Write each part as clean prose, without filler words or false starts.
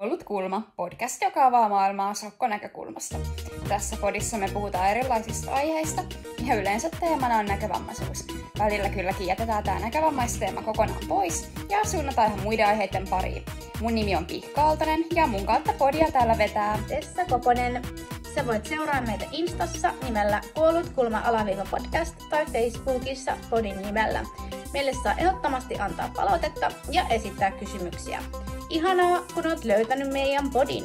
Ollut kulma, podcast, joka avaa maailmaa sokkonäkökulmasta. Tässä podissa me puhutaan erilaisista aiheista ja yleensä teemana on näkövammaisuus. Välillä kylläkin jätetään tämä näkövammaisteema kokonaan pois ja suunnataan ihan muiden aiheiden pariin. Mun nimi on Pihka Aaltonen ja mun kautta podia täällä vetää Tessa Koponen. Sä voit seuraa meitä Instassa nimellä Kuollut kulma _podcast tai Facebookissa podin nimellä. Meille saa ehdottomasti antaa palautetta ja esittää kysymyksiä. Ihanaa, kun oot löytänyt meidän podin!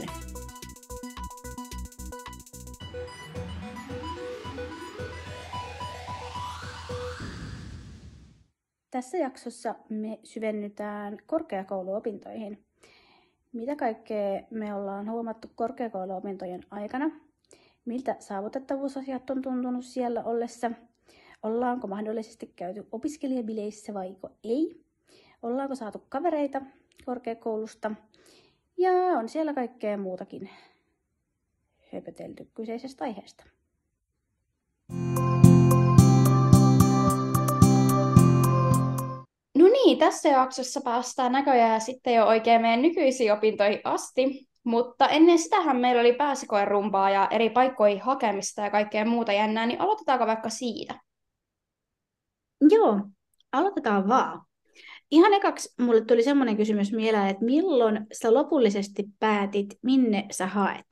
Tässä jaksossa me syvennytään korkeakouluopintoihin. Mitä kaikkea me ollaan huomattu korkeakouluopintojen aikana? Miltä saavutettavuusasiat on tuntunut siellä ollessa? Ollaanko mahdollisesti käyty opiskelijabileissä vaiko ei? Ollaanko saatu kavereita korkeakoulusta? Ja on siellä kaikkea muutakin höpötelty kyseisestä aiheesta. No niin, tässä jaksossa päästään näköjään sitten jo oikein meidän nykyisiin opintoihin asti, mutta ennen sitähän meillä oli pääsykoerumpaa ja eri paikkoihin hakemista ja kaikkea muuta jännää, niin aloitetaanko vaikka siitä? Joo, aloitetaan vaan. Ihan ekaksi mulle tuli semmoinen kysymys mieleen, että milloin sä lopullisesti päätit, minne sä haet?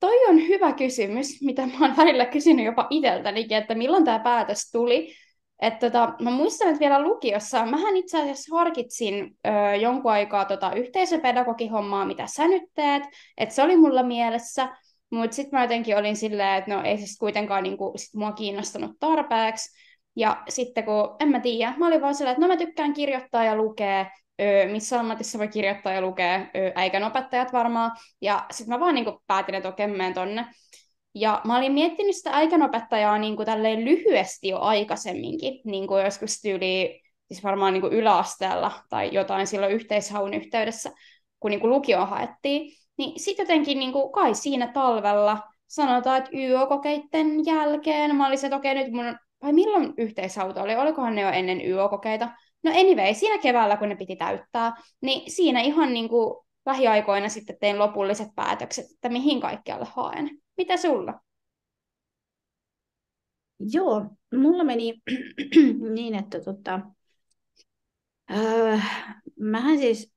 Toi on hyvä kysymys, mitä mä oon välillä kysynyt jopa itseltänikin, että milloin tämä päätös tuli. Mä muistan, että vielä lukiossa, mähän itse asiassa harkitsin jonkun aikaa yhteisöpedagogihommaa, mitä sä nyt teet, että se oli mulla mielessä, mutta sitten mä jotenkin olin silleen, että no ei se kuitenkaan sit mua kiinnostanut tarpeeksi, ja sitten kun, en mä tiedä, mä olin vaan silleen, että no mä tykkään kirjoittaa ja lukea, missä ammatissa voi kirjoittaa ja lukea, äikänopettajat varmaan, ja sitten mä vaan päätin, että okei, menen tonne. Ja mä olin miettinyt sitä äikänopettajaa tälleen lyhyesti jo aikaisemminkin, joskus siis varmaan yläasteella tai jotain silloin yhteishaun yhteydessä, kun lukioon haettiin. Niin sitten jotenkin kai siinä talvella, sanotaan, että YÖ-kokeitten jälkeen, mä olisin, että okei, nyt vai milloin yhteishauto oli, olikohan ne jo ennen YÖ-kokeita? No anyway, siinä keväällä, kun ne piti täyttää, niin siinä ihan lähiaikoina sitten tein lopulliset päätökset, että mihin kaikkialle haen. Mitä sulla? Joo, mulla meni niin, että mähän siis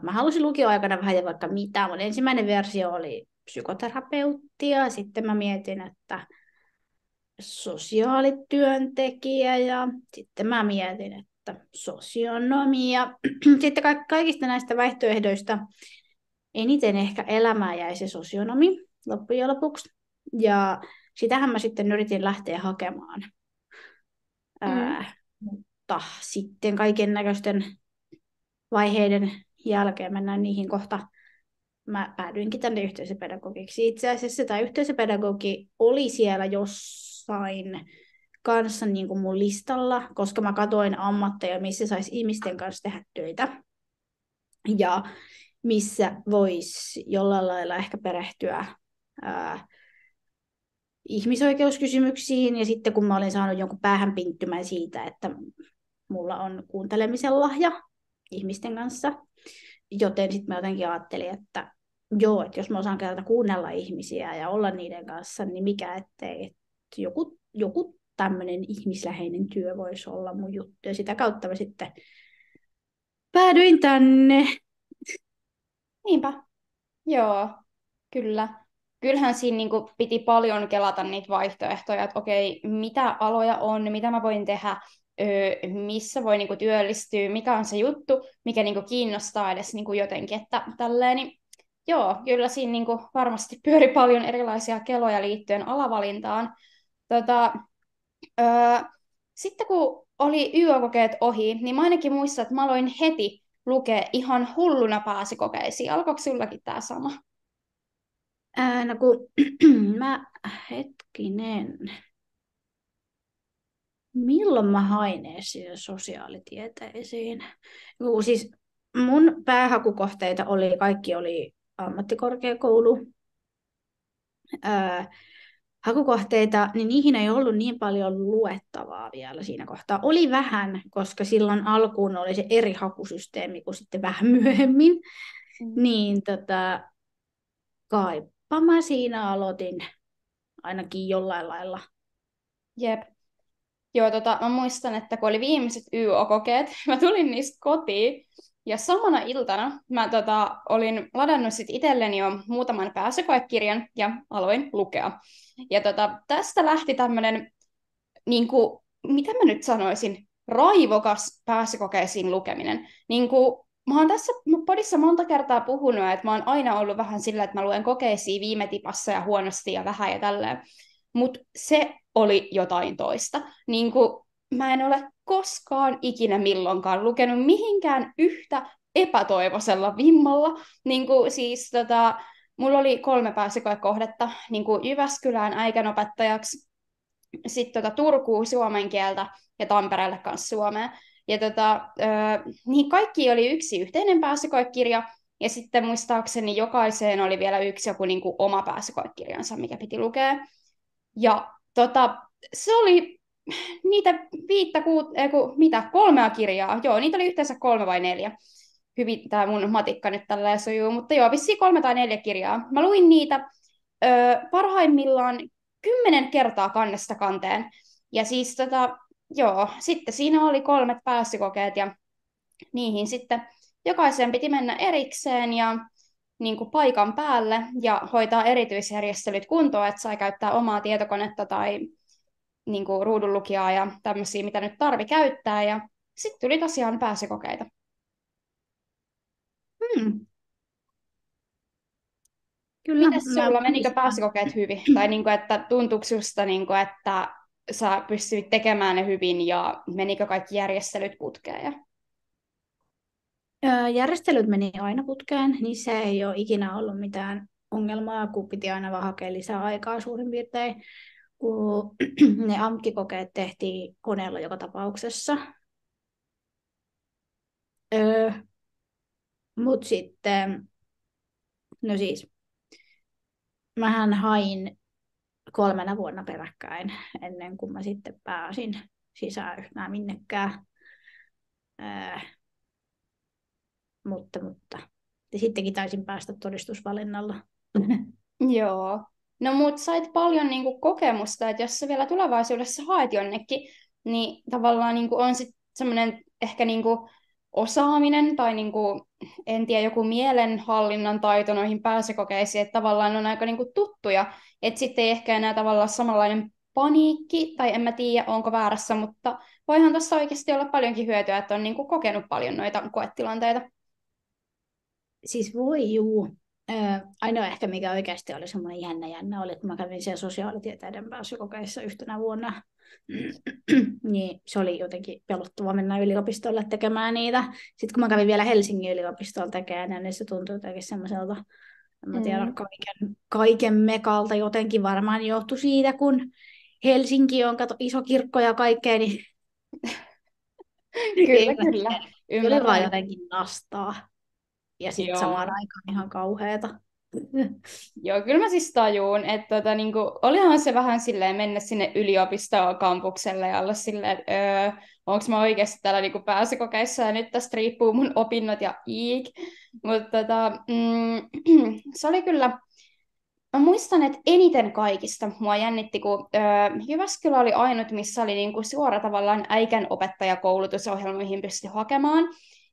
mä halusin lukioaikana vähän vaikka mitä. Mun ensimmäinen versio oli psykoterapeuttia, sitten mä mietin, että sosiaalityöntekijä ja sitten mä mietin, että sosionomia. Sitten kaikista näistä vaihtoehdoista eniten ehkä elämään jäi se sosionomi loppujen lopuksi. Ja sitähän mä sitten yritin lähteä hakemaan. Mutta sitten kaiken näköisten vaiheiden jälkeen mennään niihin kohta. Mä päädyinkin tänne yhteisöpedagogiksi. Itse asiassa tämä yhteisöpedagogi oli siellä jossain kanssa niin kuin mun listalla, koska mä katoin ammatteja, missä saisi ihmisten kanssa tehdä töitä. Ja missä voisi jollain lailla ehkä perehtyä ihmisoikeuskysymyksiin. Ja sitten kun mä olin saanut jonkun päähänpinttymän siitä, että mulla on kuuntelemisen lahja ihmisten kanssa, joten sitten mä jotenkin ajattelin, että joo, että jos mä osaan kerta kuunnella ihmisiä ja olla niiden kanssa, niin mikä ettei, että joku tämmöinen ihmisläheinen työ voisi olla mun juttu. Ja sitä kautta mä sitten päädyin tänne. Niinpä. Joo, kyllä. Kyllähän siinä piti paljon kelata niitä vaihtoehtoja, että okei, mitä aloja on, mitä mä voin tehdä, missä voi työllistyä, mikä on se juttu, mikä kiinnostaa edes jotenkin, että tälleen, niin joo, kyllä siinä varmasti pyöri paljon erilaisia keloja liittyen alavalintaan. Sitten kun oli YÖ-kokeet ohi, niin mä ainakin muistan, että mä aloin heti lukea ihan hulluna pääsykokeisiin. Alkoiko sullakin tämä sama? No kun hetkinen. Milloin mä hain edes sosiaalitieteisiin? Siis mun päähakukohteita kaikki oli ammattikorkeakoulu. hakukohteita, niin niihin ei ollut niin paljon luettavaa vielä siinä kohtaa. Oli vähän, koska silloin alkuun oli se eri hakusysteemi kuin sitten vähän myöhemmin. Niin kaipa mä siinä aloitin ainakin jollain lailla. Jep. Joo, mä muistan, että kun oli viimeiset YO-kokeet, mä tulin niistä kotiin, ja samana iltana mä olin ladannut sit itselleni jo muutaman pääsykoekirjan, ja aloin lukea. Ja tästä lähti tämmönen, niinku, mitä mä nyt sanoisin, raivokas pääsykokeisiin lukeminen. Niinku, mä oon tässä podissa monta kertaa puhunut, että mä oon aina ollut vähän sillä, että mä luen kokeisiin viime tipassa ja huonosti ja vähän ja tälleen. Mutta se oli jotain toista. Niin kuin, mä en ole koskaan ikinä milloinkaan lukenut mihinkään yhtä epätoivoisella vimmalla. Niin kuin, siis, mulla oli 3 pääsykoekohdetta niin kuin Jyväskylään äikänopettajaksi, sitten Turkuun suomen kieltä ja Tampereelle kanssa suomea. Ja niin kaikki oli yksi yhteinen pääsykoekirja, ja sitten muistaakseni jokaiseen oli vielä yksi joku niin kuin oma pääsykoekirjansa, mikä piti lukea. Ja se oli niitä 3 kirjaa. Joo, niitä oli yhteensä 3 vai 4. Hyvin tämä mun matikka nyt tällä sujuu, mutta joo, vissiin 3 tai 4 kirjaa. Mä luin niitä parhaimmillaan 10 kertaa kannesta kanteen. Ja siis joo, sitten siinä oli 3 pääsykokeet ja niihin sitten jokaisen piti mennä erikseen ja niin kuin paikan päälle ja hoitaa erityisjärjestelyt kuntoon, että sai käyttää omaa tietokonetta tai niin kuin ruudunlukijaa ja tämmöisiä, mitä nyt tarvi käyttää. Ja sitten tuli tosiaan pääsykokeita. Kyllä, Mites sulla, menikö pääsykokeet hyvin? Tai niin kuin, että tuntuuko susta, niin kuin, että sä pystyit tekemään ne hyvin ja menikö kaikki järjestelyt putkeen? Järjestelyt meni aina putkeen, niin se ei ole ikinä ollut mitään ongelmaa, kun piti aina vaan hakea lisää aikaa suurin piirtein, kun ne AMK-kokeet tehtiin koneella joka tapauksessa. Mutta sitten, no siis, mähän hain 3 vuonna peräkkäin ennen kuin mä sitten pääsin sisään yhtään minnekään. Mutta. Ja sittenkin taisin päästä todistusvalinnalla. Joo. No mut sait paljon niinku kokemusta, että jos sä vielä tulevaisuudessa haet jonnekin, niin tavallaan niinku on sitten semmoinen ehkä niinku osaaminen tai niinku, en tiedä, joku mielenhallinnan taito noihin pääsykokeisiin, että tavallaan on aika niinku tuttuja, että sitten ei ehkä enää tavallaan samanlainen paniikki, tai en mä tiedä, onko väärässä, mutta voihan tuossa oikeasti olla paljonkin hyötyä, että on niinku kokenut paljon noita koetilanteita. Siis voi juu. Ainoa ehkä mikä oikeasti oli semmoinen jännä oli, että mä kävin siellä sosiaalitieteiden pääsykokeissa yhtenä vuonna. Niin se oli jotenkin pelottava mennä yliopistolle tekemään niitä. Sitten kun mä kävin vielä Helsingin yliopistolla tekemään, niin se tuntui jotenkin semmoiselta, en mä tiedä, kaiken mekalta jotenkin varmaan johtui siitä, kun Helsinki on iso kirkko ja kaikkea, niin Kyllä. Oli vaan jotenkin nastaa. Ja sitten Joo. samaan aikaan ihan kauheata. Joo, kyllä mä siis tajuun, että niinku, olihan se vähän silleen mennä sinne yliopistokampukselle ja olla silleen, että onko mä oikeasti täällä niinku pääsykokeissa ja nyt tästä riippuu mun opinnot ja iik. Mutta se oli kyllä, mä muistan, että eniten kaikista mua jännitti, kun Jyväskylä oli ainut, missä oli niinku suora tavallaan äikän opettajakoulutusohjelma, mihin pystyi hakemaan.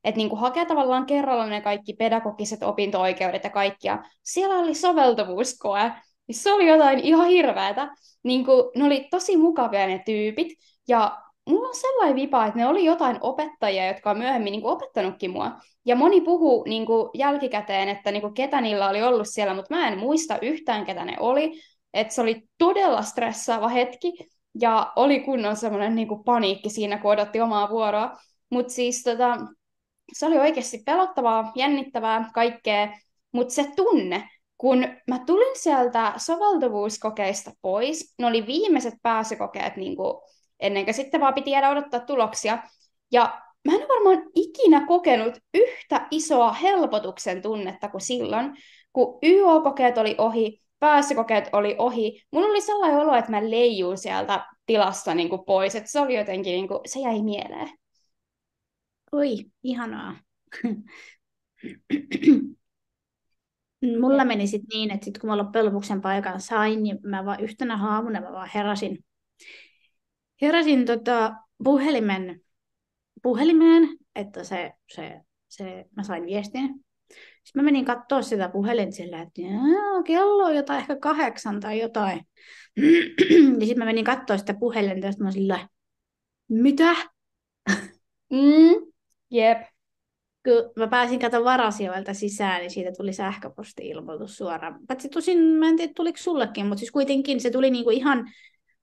Että niinku hakee tavallaan kerralla ne kaikki pedagogiset opinto-oikeudet ja kaikkia. Siellä oli soveltuvuuskoe. Se oli jotain ihan hirveätä. Niinku, ne oli tosi mukavia ne tyypit. Ja mulla on sellainen vipa, että ne oli jotain opettajia, jotka on myöhemmin niinku opettanutkin mua. Ja moni puhuu niinku jälkikäteen, että niinku ketä niillä oli ollut siellä, mutta mä en muista yhtään, ketä ne oli. Että se oli todella stressaava hetki. Ja oli kunnon semmoinen niinku paniikki siinä, kun odotti omaa vuoroa. Mutta siis se oli oikeasti pelottavaa, jännittävää, kaikkea, mutta se tunne, kun mä tulin sieltä soveltuvuuskokeista pois, ne oli viimeiset pääsykokeet niin kuin, ennen kuin sitten vaan piti jäädä odottaa tuloksia, ja mä en ole varmaan ikinä kokenut yhtä isoa helpotuksen tunnetta kuin silloin, kun YO-kokeet oli ohi, pääsykokeet oli ohi, mulla oli sellainen olo, että mä leijuin sieltä tilasta niin kuin pois, että se oli jotenkin, niin kuin, se jäi mieleen. Oi, ihanaa. Mulla meni sitten niin, että sit kun mä loppujen lopuksi sen paikan sain, niin mä vaan yhtenä aamuna mä vaan heräsin puhelimeen, että mä sain viestin. Sitten mä menin katsoa sitä puhelin sillä, että kello on jotain, ehkä 8 tai jotain. Ja sitten mä menin katsoa sitä puhelinta, ja sitten mä sillä, mitä? Jep. Kun mä pääsin katon varasioilta sisään, niin siitä tuli sähköposti-ilmoitus suoraan. Paitsi tosin, mä en tiedä, tuliko sullekin, mutta siis kuitenkin se tuli niinku ihan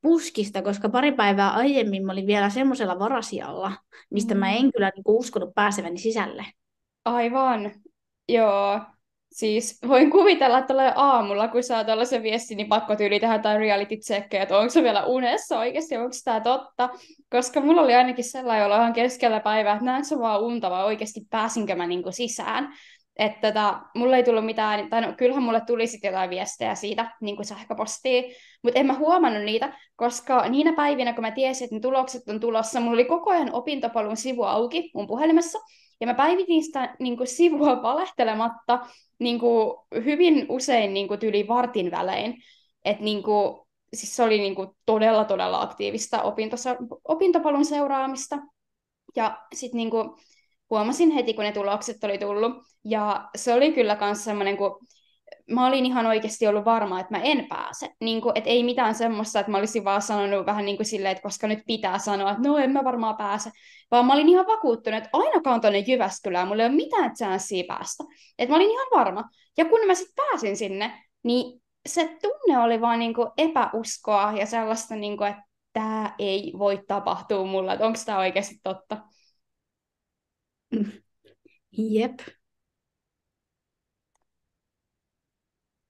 puskista, koska pari päivää aiemmin mä olin vielä semmoisella varasijalla, mistä mä en kyllä niinku uskonut pääseväni sisälle. Aivan. Joo. Siis voin kuvitella, että tällä aamulla, kun saa tällaisen viestin, niin pakko tyyli tehdä jotain reality checkkejä, että onko se vielä unessa oikeasti, onko tämä totta. Koska mulla oli ainakin sellainen olo ihan keskellä päivää, että näenkö se vaan unta vai oikeasti pääsinkö mä niinku sisään. Että mulla ei tullut mitään, tai no, kyllähän mulle tuli sitten jotain viestejä siitä niin kuin sähköpostiin, mutta en mä huomannut niitä, koska niinä päivinä, kun mä tiesin, että ne tulokset on tulossa, mulla oli koko ajan opintopolun sivu auki mun puhelimessa, ja mä päivitin sitä niin kuin sivua valehtelematta niin kuin hyvin usein niin kuin tyyli vartin välein. Että niin kuin, siis se oli niin kuin todella, todella aktiivista opintopolun seuraamista. Ja sitten niin kuin huomasin heti, kun ne tulokset oli tullut. Ja se oli kyllä myös semmoinen, kun mä olin ihan oikeasti ollut varma, että mä en pääse. Niin kuin, että ei mitään semmoista, että mä olisin vaan sanonut vähän niin kuin silleen, että koska nyt pitää sanoa, että no en mä varmaan pääse. Vaan mä olin ihan vakuuttunut, että ainakaan tuonne Jyväskylään mulla ei ole mitään chanssiä päästä. Että mä olin ihan varma. Ja kun mä sitten pääsin sinne, niin se tunne oli vaan niin kuin epäuskoa ja sellaista, niin kuin, että tämä ei voi tapahtua mulla. Että onko tämä oikeasti totta? Jep.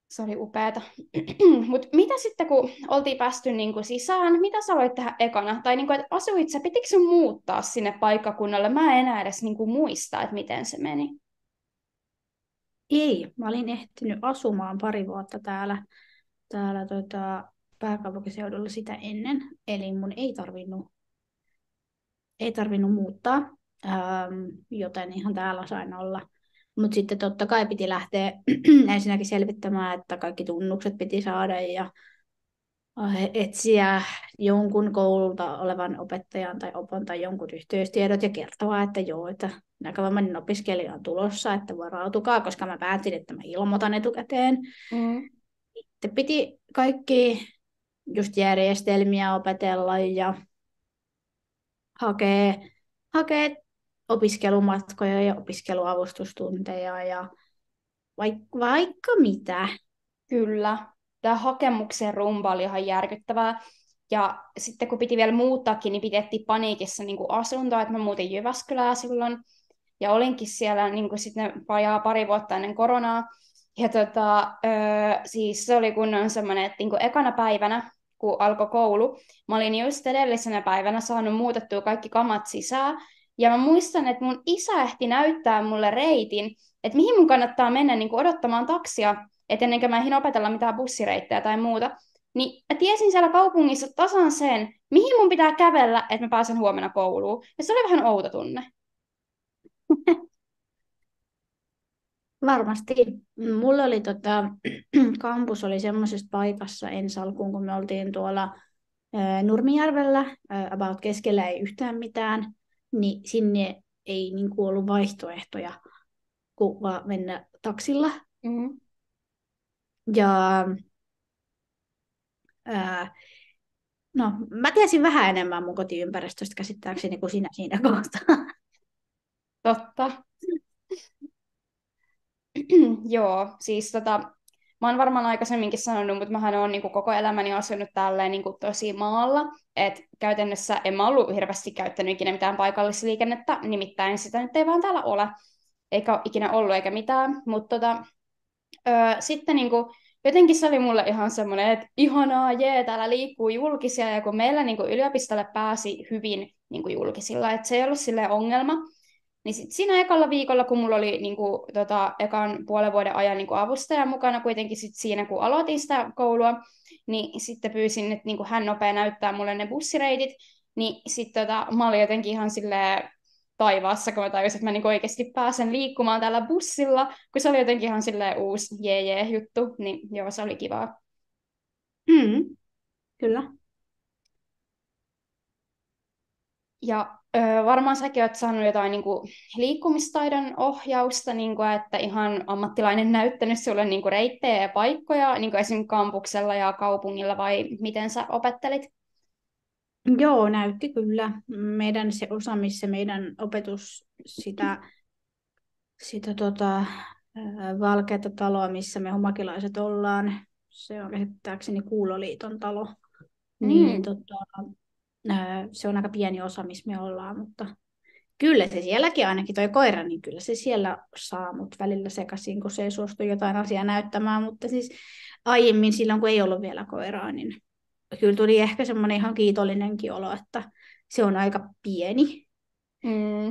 Se oli upeata. Mutta mitä sitten, kun oltiin päästy niinku sisään, mitä sä aloit tehdä ekana? Tai niinku, että asuit sä, pitikö sun muuttaa sinne paikkakunnalle? Mä en enää edes niinku muista, että miten se meni. Ei, mä olin ehtinyt asumaan 2 vuotta täällä pääkaupunkiseudulla sitä ennen. Eli mun ei tarvinnut muuttaa, joten ihan täällä sain olla. Mutta sitten totta kai piti lähteä ensinnäkin selvittämään, että kaikki tunnukset piti saada ja etsiä jonkun koululta olevan opettajan tai opon tai jonkun yhteystiedot ja kertoa, että joo, että näkövammainen opiskelija on tulossa, että varautukaa, koska mä päätin, että mä ilmoitan etukäteen. Sitten piti kaikki just järjestelmiä opetella ja hakea opiskelumatkoja ja opiskeluavustustunteja ja vaikka mitä. Kyllä. Tämä hakemuksen rumba oli ihan järkyttävää. Ja sitten kun piti vielä muuttaakin, niin pidettiin paniikissa niin kuin asuntoa, että mä muutin Jyväskylää silloin. Ja olinkin siellä niin kuin sitten pari vuotta ennen koronaa. Ja siis se oli kunnon semmoinen, että niin kuin ekana päivänä, kun alkoi koulu, mä olin just edellisenä päivänä saanut muutettua kaikki kamat sisään. Ja mä muistan, että mun isä ehti näyttää mulle reitin, että mihin mun kannattaa mennä niin kuin odottamaan taksia, että ennen kuin mä ehdin opetella mitään bussireittejä tai muuta. Niin mä tiesin siellä kaupungissa tasan sen, mihin mun pitää kävellä, että mä pääsen huomenna kouluun. Ja se oli vähän outo tunne. Varmasti. Mulla oli kampus oli semmoisessa paikassa ensi alkuun, kun me oltiin tuolla Nurmijärvellä, about keskellä ei yhtään mitään, niin sinne ei niin kuin ollut vaihtoehtoja, kuin vaan mennä taksilla. Mm-hmm. Ja no, mä tiesin vähän enemmän mun kotiympäristöstä käsittääkseni kuin sinä siinä kohtaa. Totta. Joo, siis mä oon varmaan aikaisemminkin sanonut, mutta mähän oon niinku koko elämäni asunut tälleen niinku tosi maalla, että käytännössä en mä ollut hirveästi käyttänyt ikinä mitään paikallisliikennettä, nimittäin sitä nyt ei vaan täällä ole, eikä ole ikinä ollut eikä mitään, mutta sitten niinku, jotenkin se oli mulle ihan semmoinen, että ihanaa, jee, täällä liikkuu julkisia, ja kun meillä niinku yliopistolle pääsi hyvin niinku julkisilla, että se ei ollut silleen ongelma, Niin sit siinä ekalla viikolla, kun mulla oli niin kuin, ekan puolen vuoden ajan niin kuin avustaja mukana kuitenkin sit siinä, kun aloitin sitä koulua, niin sitten pyysin, että niin kuin hän nopea näyttää mulle ne bussireitit, niin sitten mä olin jotenkin ihan silleen taivaassa, kun mä tajusin, että mä niin oikeasti pääsen liikkumaan tällä bussilla, kun se oli jotenkin ihan silleen uusi jee-jee-juttu, niin joo, se oli kivaa. Kyllä. Ja varmaan säkin oot saanut jotain niin kuin, liikkumistaidon ohjausta, niin kuin, että ihan ammattilainen näyttänyt sulle niin kuin, reittejä ja paikkoja, niin kuin esimerkiksi kampuksella ja kaupungilla, vai miten sä opettelit? Joo, näytti kyllä. Meidän se osa, missä meidän opetus sitä valkeata taloa, missä me humakilaiset ollaan, se on käsittääkseni Kuuloliiton talo, niin Mm. se on aika pieni osa, missä me ollaan, mutta kyllä se sielläkin ainakin toi koira, niin kyllä se siellä saa mut välillä sekaisin, kun se ei suostu jotain asiaa näyttämään, mutta siis aiemmin silloin, kun ei ollut vielä koiraa, niin kyllä tuli ehkä semmoinen ihan kiitollinenkin olo, että se on aika pieni. Mm.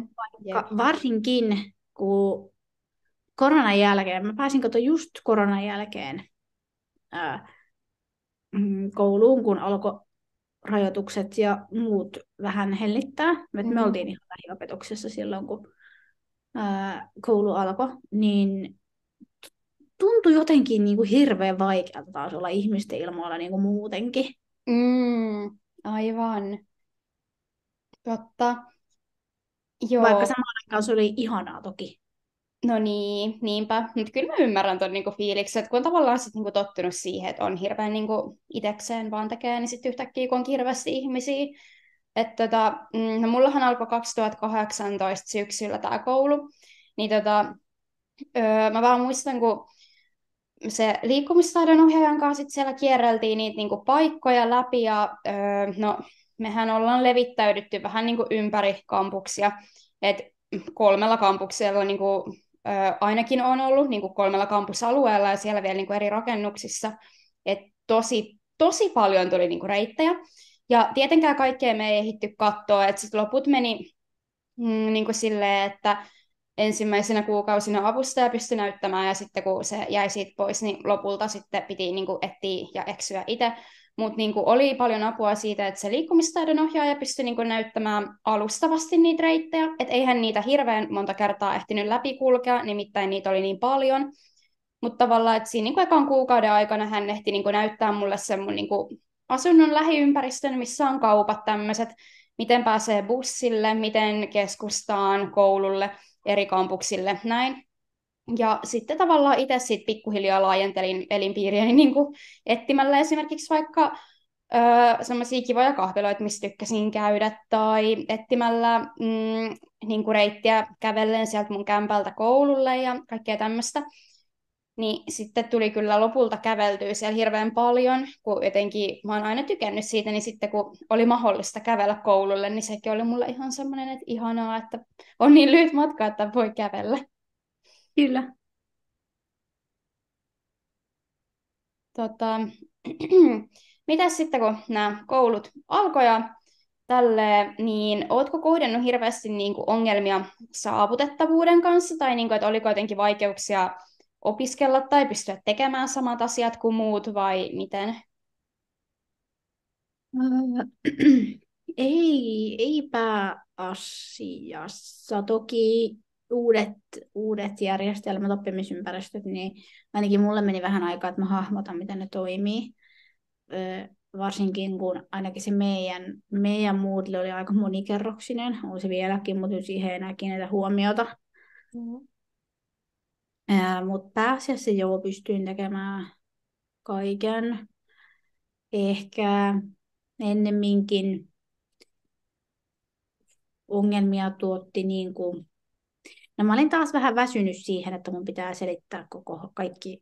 Jep. Varsinkin, kun koronan jälkeen, mä pääsin kato just koronan jälkeen ää, kouluun, kun alkoi rajoitukset ja muut vähän hellittää. Me oltiin ihan lähiopetuksessa silloin, kun koulu alkoi, niin tuntui jotenkin niin kuin hirveän vaikealta taas olla ihmisten ilmoilla niin kuin muutenkin. Aivan. Totta. Vaikka Joo. samaan aikaan se oli ihanaa toki. No niin, niinpä. Mutta kyllä mä ymmärrän ton niinku fiiliksen, että kun on tavallaan sit niinku tottunut siihen, että on hirveän niinku itekseen vaan tekee, niin sitten yhtäkkiä kun on hirveästi ihmisiä. Että no mullahan alkoi 2018 syksyllä tämä koulu, niin mä vaan muistan, kun se liikkumistaidon ohjaajan kanssa sit siellä kierreltiin niitä niinku paikkoja läpi, ja no mehän ollaan levittäydytty vähän niinku ympäri kampuksia, että 3 kampuksella niinku, ainakin on ollut niinku 3 kampusalueella ja siellä vielä niinku eri rakennuksissa, että tosi paljon tuli niinku reittejä, ja tietenkään kaikkea me ei ehditty katsoa, että sitten loput meni niin kuin silleen, että ensimmäisenä kuukausina avustaja pystyi näyttämään ja sitten kun se jäi siitä pois, niin lopulta sitten piti niin kuin etsiä ja eksyä itse. Mutta niin oli paljon apua siitä, että se liikkumistaidon ohjaaja pystyi niin kuin näyttämään alustavasti niitä reittejä, että eihän niitä hirveän monta kertaa ehtinyt läpikulkea, nimittäin niitä oli niin paljon. Mutta tavallaan, että siinä niin kuin ekan kuukauden aikana hän ehti niin kuin näyttää mulle sen mun niin kuin asunnon lähiympäristön, missä on kaupat tämmöiset, miten pääsee bussille, miten keskustaan, koululle, eri kampuksille, näin. Ja sitten tavallaan itse sit pikkuhiljaa laajentelin elinpiiriäni niin kuin etsimällä esimerkiksi vaikka semmoisia kivoja kahviloita, missä tykkäsin käydä, tai etsimällä niin kuin reittiä kävellen sieltä mun kämpältä koululle ja kaikkea tämmöistä. Niin sitten tuli kyllä lopulta käveltyä siellä hirveän paljon, kun jotenkin mä oon aina tykännyt siitä, niin sitten kun oli mahdollista kävellä koululle, niin sekin oli mulle ihan semmoinen, että ihanaa, että on niin lyhyt matka, että voi kävellä. Kyllä. Tota, mitäs sitten, kun nämä koulut alkoi ja tälleen, niin ootko kohdannut hirveästi niin kuin ongelmia saavutettavuuden kanssa, tai niin kuin, että oliko jotenkin vaikeuksia opiskella tai pystyä tekemään samat asiat kuin muut, vai miten? Ei pääasiassa. Toki uudet järjestelmät, oppimisympäristöt, niin ainakin mulle meni vähän aikaa, että mä hahmotan, miten ne toimii. Varsinkin kun ainakin se meidän Moodle oli aika monikerroksinen, on se vieläkin, mutta siihen ei enää kiinnitä huomiota. Mutta pääasiassa joo, pystyin tekemään kaiken. Ehkä ennemminkin ongelmia tuotti niin kuin... No mä olin taas vähän väsynyt siihen, että mun pitää selittää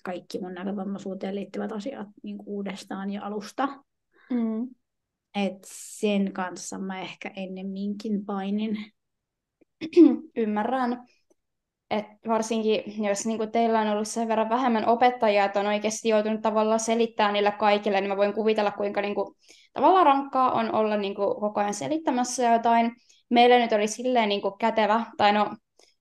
kaikki mun näkövammaisuuteen liittyvät asiat niin kuin uudestaan ja alusta. Et sen kanssa mä ehkä ennemminkin painin. Ymmärrän. Et varsinkin, jos niinku teillä on ollut sen verran vähemmän opettajia, että on oikeasti joutunut tavallaan selittämään niille kaikille, niin mä voin kuvitella, kuinka niinku, tavallaan rankkaa on olla niinku koko ajan selittämässä jotain. Meillä nyt oli silleen niinku kätevä, tai no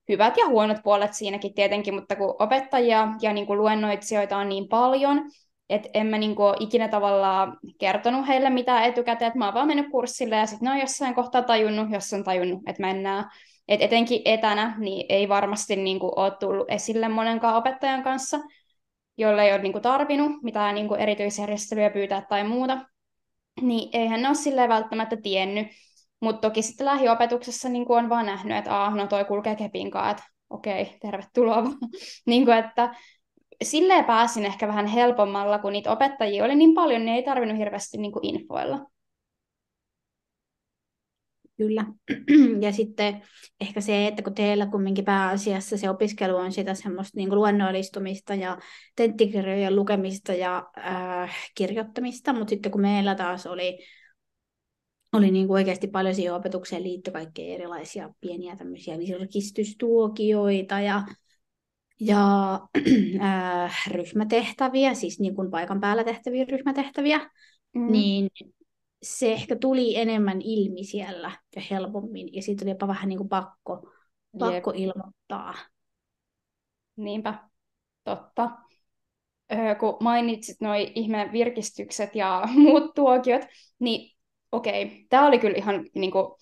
hyvät ja huonot puolet siinäkin tietenkin, mutta kun opettajia ja niin kuin luennoitsijoita on niin paljon, että en mä niin kuin ole ikinä tavallaan kertonut heille mitään etukäteen, että mä oon vaan mennyt kurssille ja sitten ne on jossain kohtaa tajunnut, jos on tajunnut, että mä en näe. Et etenkin etänä niin ei varmasti niin kuin ole tullut esille monenkaan opettajan kanssa, jolle ei ole niin kuin tarvinnut mitään niin kuin erityisjärjestelyjä pyytää tai muuta, niin eihän ne ole silleen välttämättä tiennyt. Mutta toki sitten lähiopetuksessa niin kuin on vaan nähnyt, että no toi kulkee kepinkaan, että okei, tervetuloa vaan. Niin kuin, että silleen pääsin ehkä vähän helpommalla, kun niitä opettajia oli niin paljon, niin ei tarvinnut hirveästi niin kuin infoilla. Kyllä. Ja sitten ehkä se, että kun teillä kumminkin pääasiassa se opiskelu on sitä semmoista niin kuin luennollistumista ja tenttikirjojen lukemista ja kirjoittamista, mutta sitten kun meillä taas oli niin kuin oikeasti paljon siihen opetukseen liittyi kaikkea erilaisia pieniä tämmöisiä virkistystuokioita ja ryhmätehtäviä, siis niin kuin paikan päällä tehtäviä ryhmätehtäviä, niin se ehkä tuli enemmän ilmi siellä ja helpommin, ja siitä oli jopa vähän niin kuin pakko ilmoittaa. Niinpä, totta. Kun mainitsit noi ihme virkistykset ja muut tuokiot, niin okei, tämä oli kyllä ihan niinku,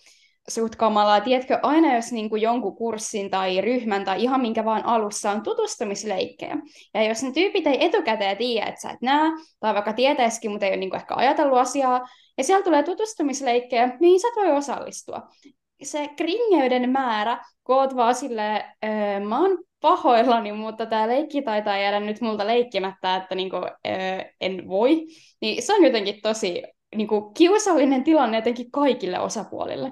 suht kamalaa. Tiedätkö, aina jos niinku jonkun kurssin tai ryhmän tai ihan minkä vaan alussa on tutustumisleikkejä, ja jos ne tyypit ei etukäteen tiedä, että sä et näe, tai vaikka tietäisikin, mutta ei ole niinku ehkä ajatellut asiaa, ja siellä tulee tutustumisleikkejä, niin sä et voi osallistua. Se kringeyden määrä, kun oot vaan silleen, mä oon pahoillani, mutta tämä leikki taitaa jäädä nyt multa leikkimättä, että niinku, en voi. Niin se on jotenkin tosi niinku, kiusallinen tilanne jotenkin kaikille osapuolille.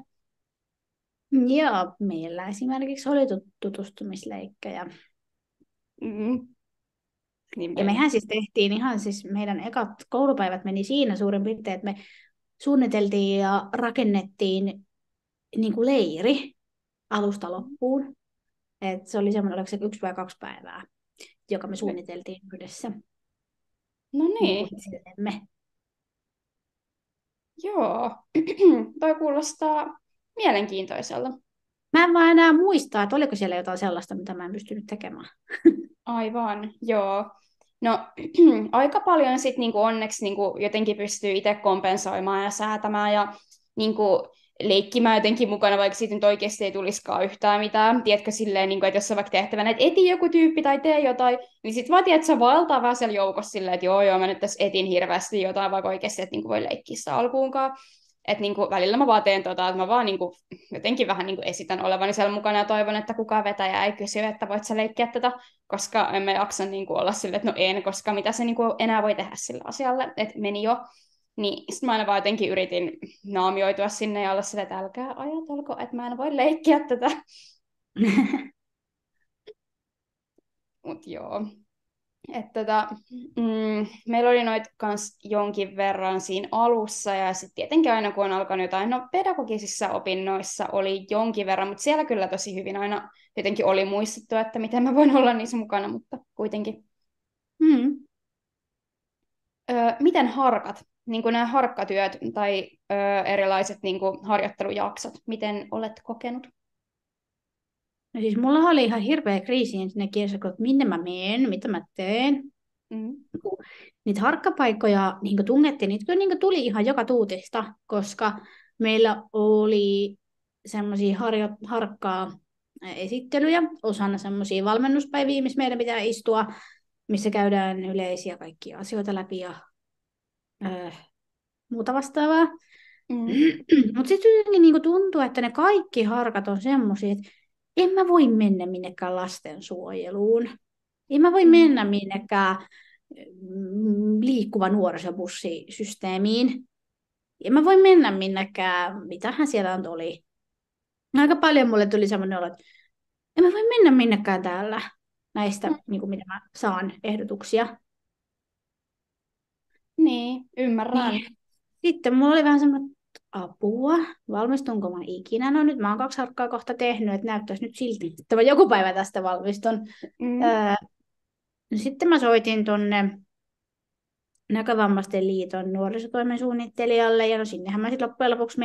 Joo, meillä esimerkiksi oli tutustumisleikkejä. Mm. Niin Ja mehän siis tehtiin ihan siis meidän ekat koulupäivät meni siinä suurin piirtein, että me suunniteltiin ja rakennettiin niin kuin leiri alusta loppuun. Et se oli semmoinen, oliko se 1 vai 2 päivää, joka me suunniteltiin yhdessä. No Niin kuin niin, itsellemme. joo. Toi kuulostaa mielenkiintoiselta. Mä en vaan enää muista, että oliko siellä jotain sellaista, mitä mä en pystynyt tekemään. Aivan, joo. No aika paljon sitten niinku onneksi niinku jotenkin pystyy itse kompensoimaan ja säätämään ja niinku leikkimään jotenkin mukana, vaikka siitä nyt oikeasti ei tulisikaan yhtään mitään. Tiedätkö silleen, niinku, että jos on vaikka tehtävänä, että eti joku tyyppi tai tee jotain, niin sitten vaan tiedät, että sä vaeltaa vähän siellä joukossa silleen, että joo, mä nyt tässä etin hirveästi jotain, vaikka oikeasti, että niinku voi leikkiä sitä alkuunkaan. Että niinku, välillä mä vaan teen että mä vaan niinku, jotenkin vähän niinku esitän olevani siellä mukana ja toivon, että kukaan vetäjä ei kysy, että voit sä leikkiä tätä, koska en mä jaksa niinku olla silleen, että no en, koska mitä se niinku enää voi tehdä sillä asialle, että meni jo. Niin sitten mä aina vaan jotenkin yritin naamioitua sinne ja olla silleen, että älkää ajatelko, että mä en voi leikkiä tätä. Mut joo. Meillä oli noita kans jonkin verran siinä alussa, ja sitten tietenkin aina kun on alkanut jotain, no pedagogisissa opinnoissa oli jonkin verran, mutta siellä kyllä tosi hyvin aina jotenkin oli muistettu, että miten mä voin olla niissä mukana, mutta kuitenkin. Miten harkat, niin kuin nämä harkkatyöt tai erilaiset niin kuin harjoittelujaksot, miten olet kokenut? No siis mulla oli ihan hirveä kriisi ensinnäkin, että minne mä menen, mitä mä teen. Niitä harkkapaikkoja niin tungettiin, niitä kyllä niin tuli ihan joka tuutista, koska meillä oli semmoisia harkkaa esittelyjä, osana semmoisia valmennuspäiviä, missä meidän pitää istua, missä käydään yleisiä kaikkia asioita läpi ja muuta vastaavaa. Mutta sitten jotenkin niin tuntuu, että ne kaikki harkat on semmoisia, että en mä voi mennä minnekään lastensuojeluun. En mä voi mennä minnekään liikkuva nuorisobussisysteemiin. En mä voi mennä minnekään, mitähän siellä nyt oli. Aika paljon mulle tuli semmoinen olo, että en mä voi mennä minnekään täällä näistä, niin kuin mitä mä saan ehdotuksia. Niin, ymmärrän. Niin. Sitten mulla oli vähän semmoinen apua, valmistunko mä ikinä? No nyt mä oon 2 harkkaa kohta tehnyt, että näyttäisi nyt silti, että mä joku päivä tästä valmistun. Sitten mä soitin tuonne Näkövammaisten liiton nuorisotoimen suunnittelijalle, ja no sinnehän mä sitten loppujen lopuksi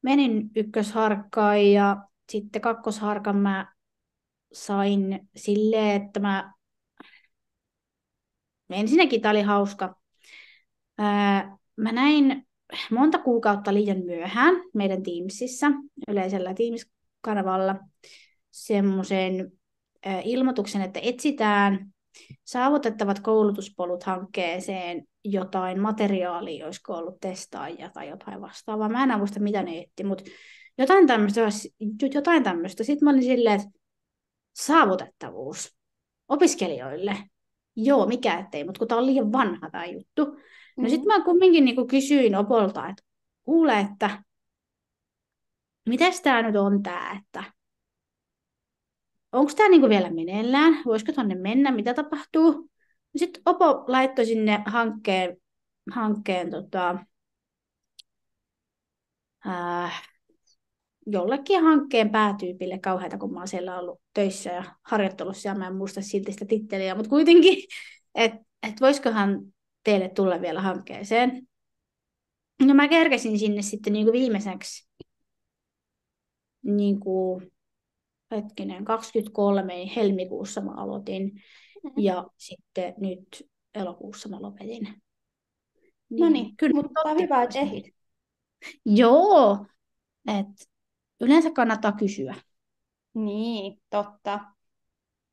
menin ykkösharkkaan, ja sitten kakkosharkan mä sain silleen, että ensinnäkin tämä oli hauska. Mä näin monta kuukautta liian myöhään meidän Teamsissa, yleisellä Teams-kanavalla, semmoisen ilmoituksen, että etsitään saavutettavat koulutuspolut hankkeeseen jotain materiaalia, olisiko ollut testaajia tai jotain vastaavaa. Mä en muista, mitä ne etti, mutta jotain tämmöistä. Sitten mä olin silleen, että saavutettavuus opiskelijoille. Joo, mikä ettei, mutta kun tämä on liian vanha tämä juttu. No sitten mä kumminkin niin kysyin Opolta, että kuule, että mites tämä nyt on tämä, että onko tämä niin vielä meneillään, voisiko tuonne mennä, mitä tapahtuu. Sitten Opo laittoi sinne hankkeen jollekin hankkeen päätyypille, kauheita kun mä oon siellä ollut töissä ja harjoittelussa ja mä en muista silti sitä titteliä, mutta kuitenkin, että voisikohan teille tulla vielä hankkeeseen. No mä kerkesin sinne sitten niin kuin viimeiseksi niin kuin, 23 helmikuussa mä aloitin ja sitten nyt elokuussa mä lopetin. No niin, mutta hyvä, että ehdit. Joo, että yleensä kannattaa kysyä. Niin, totta.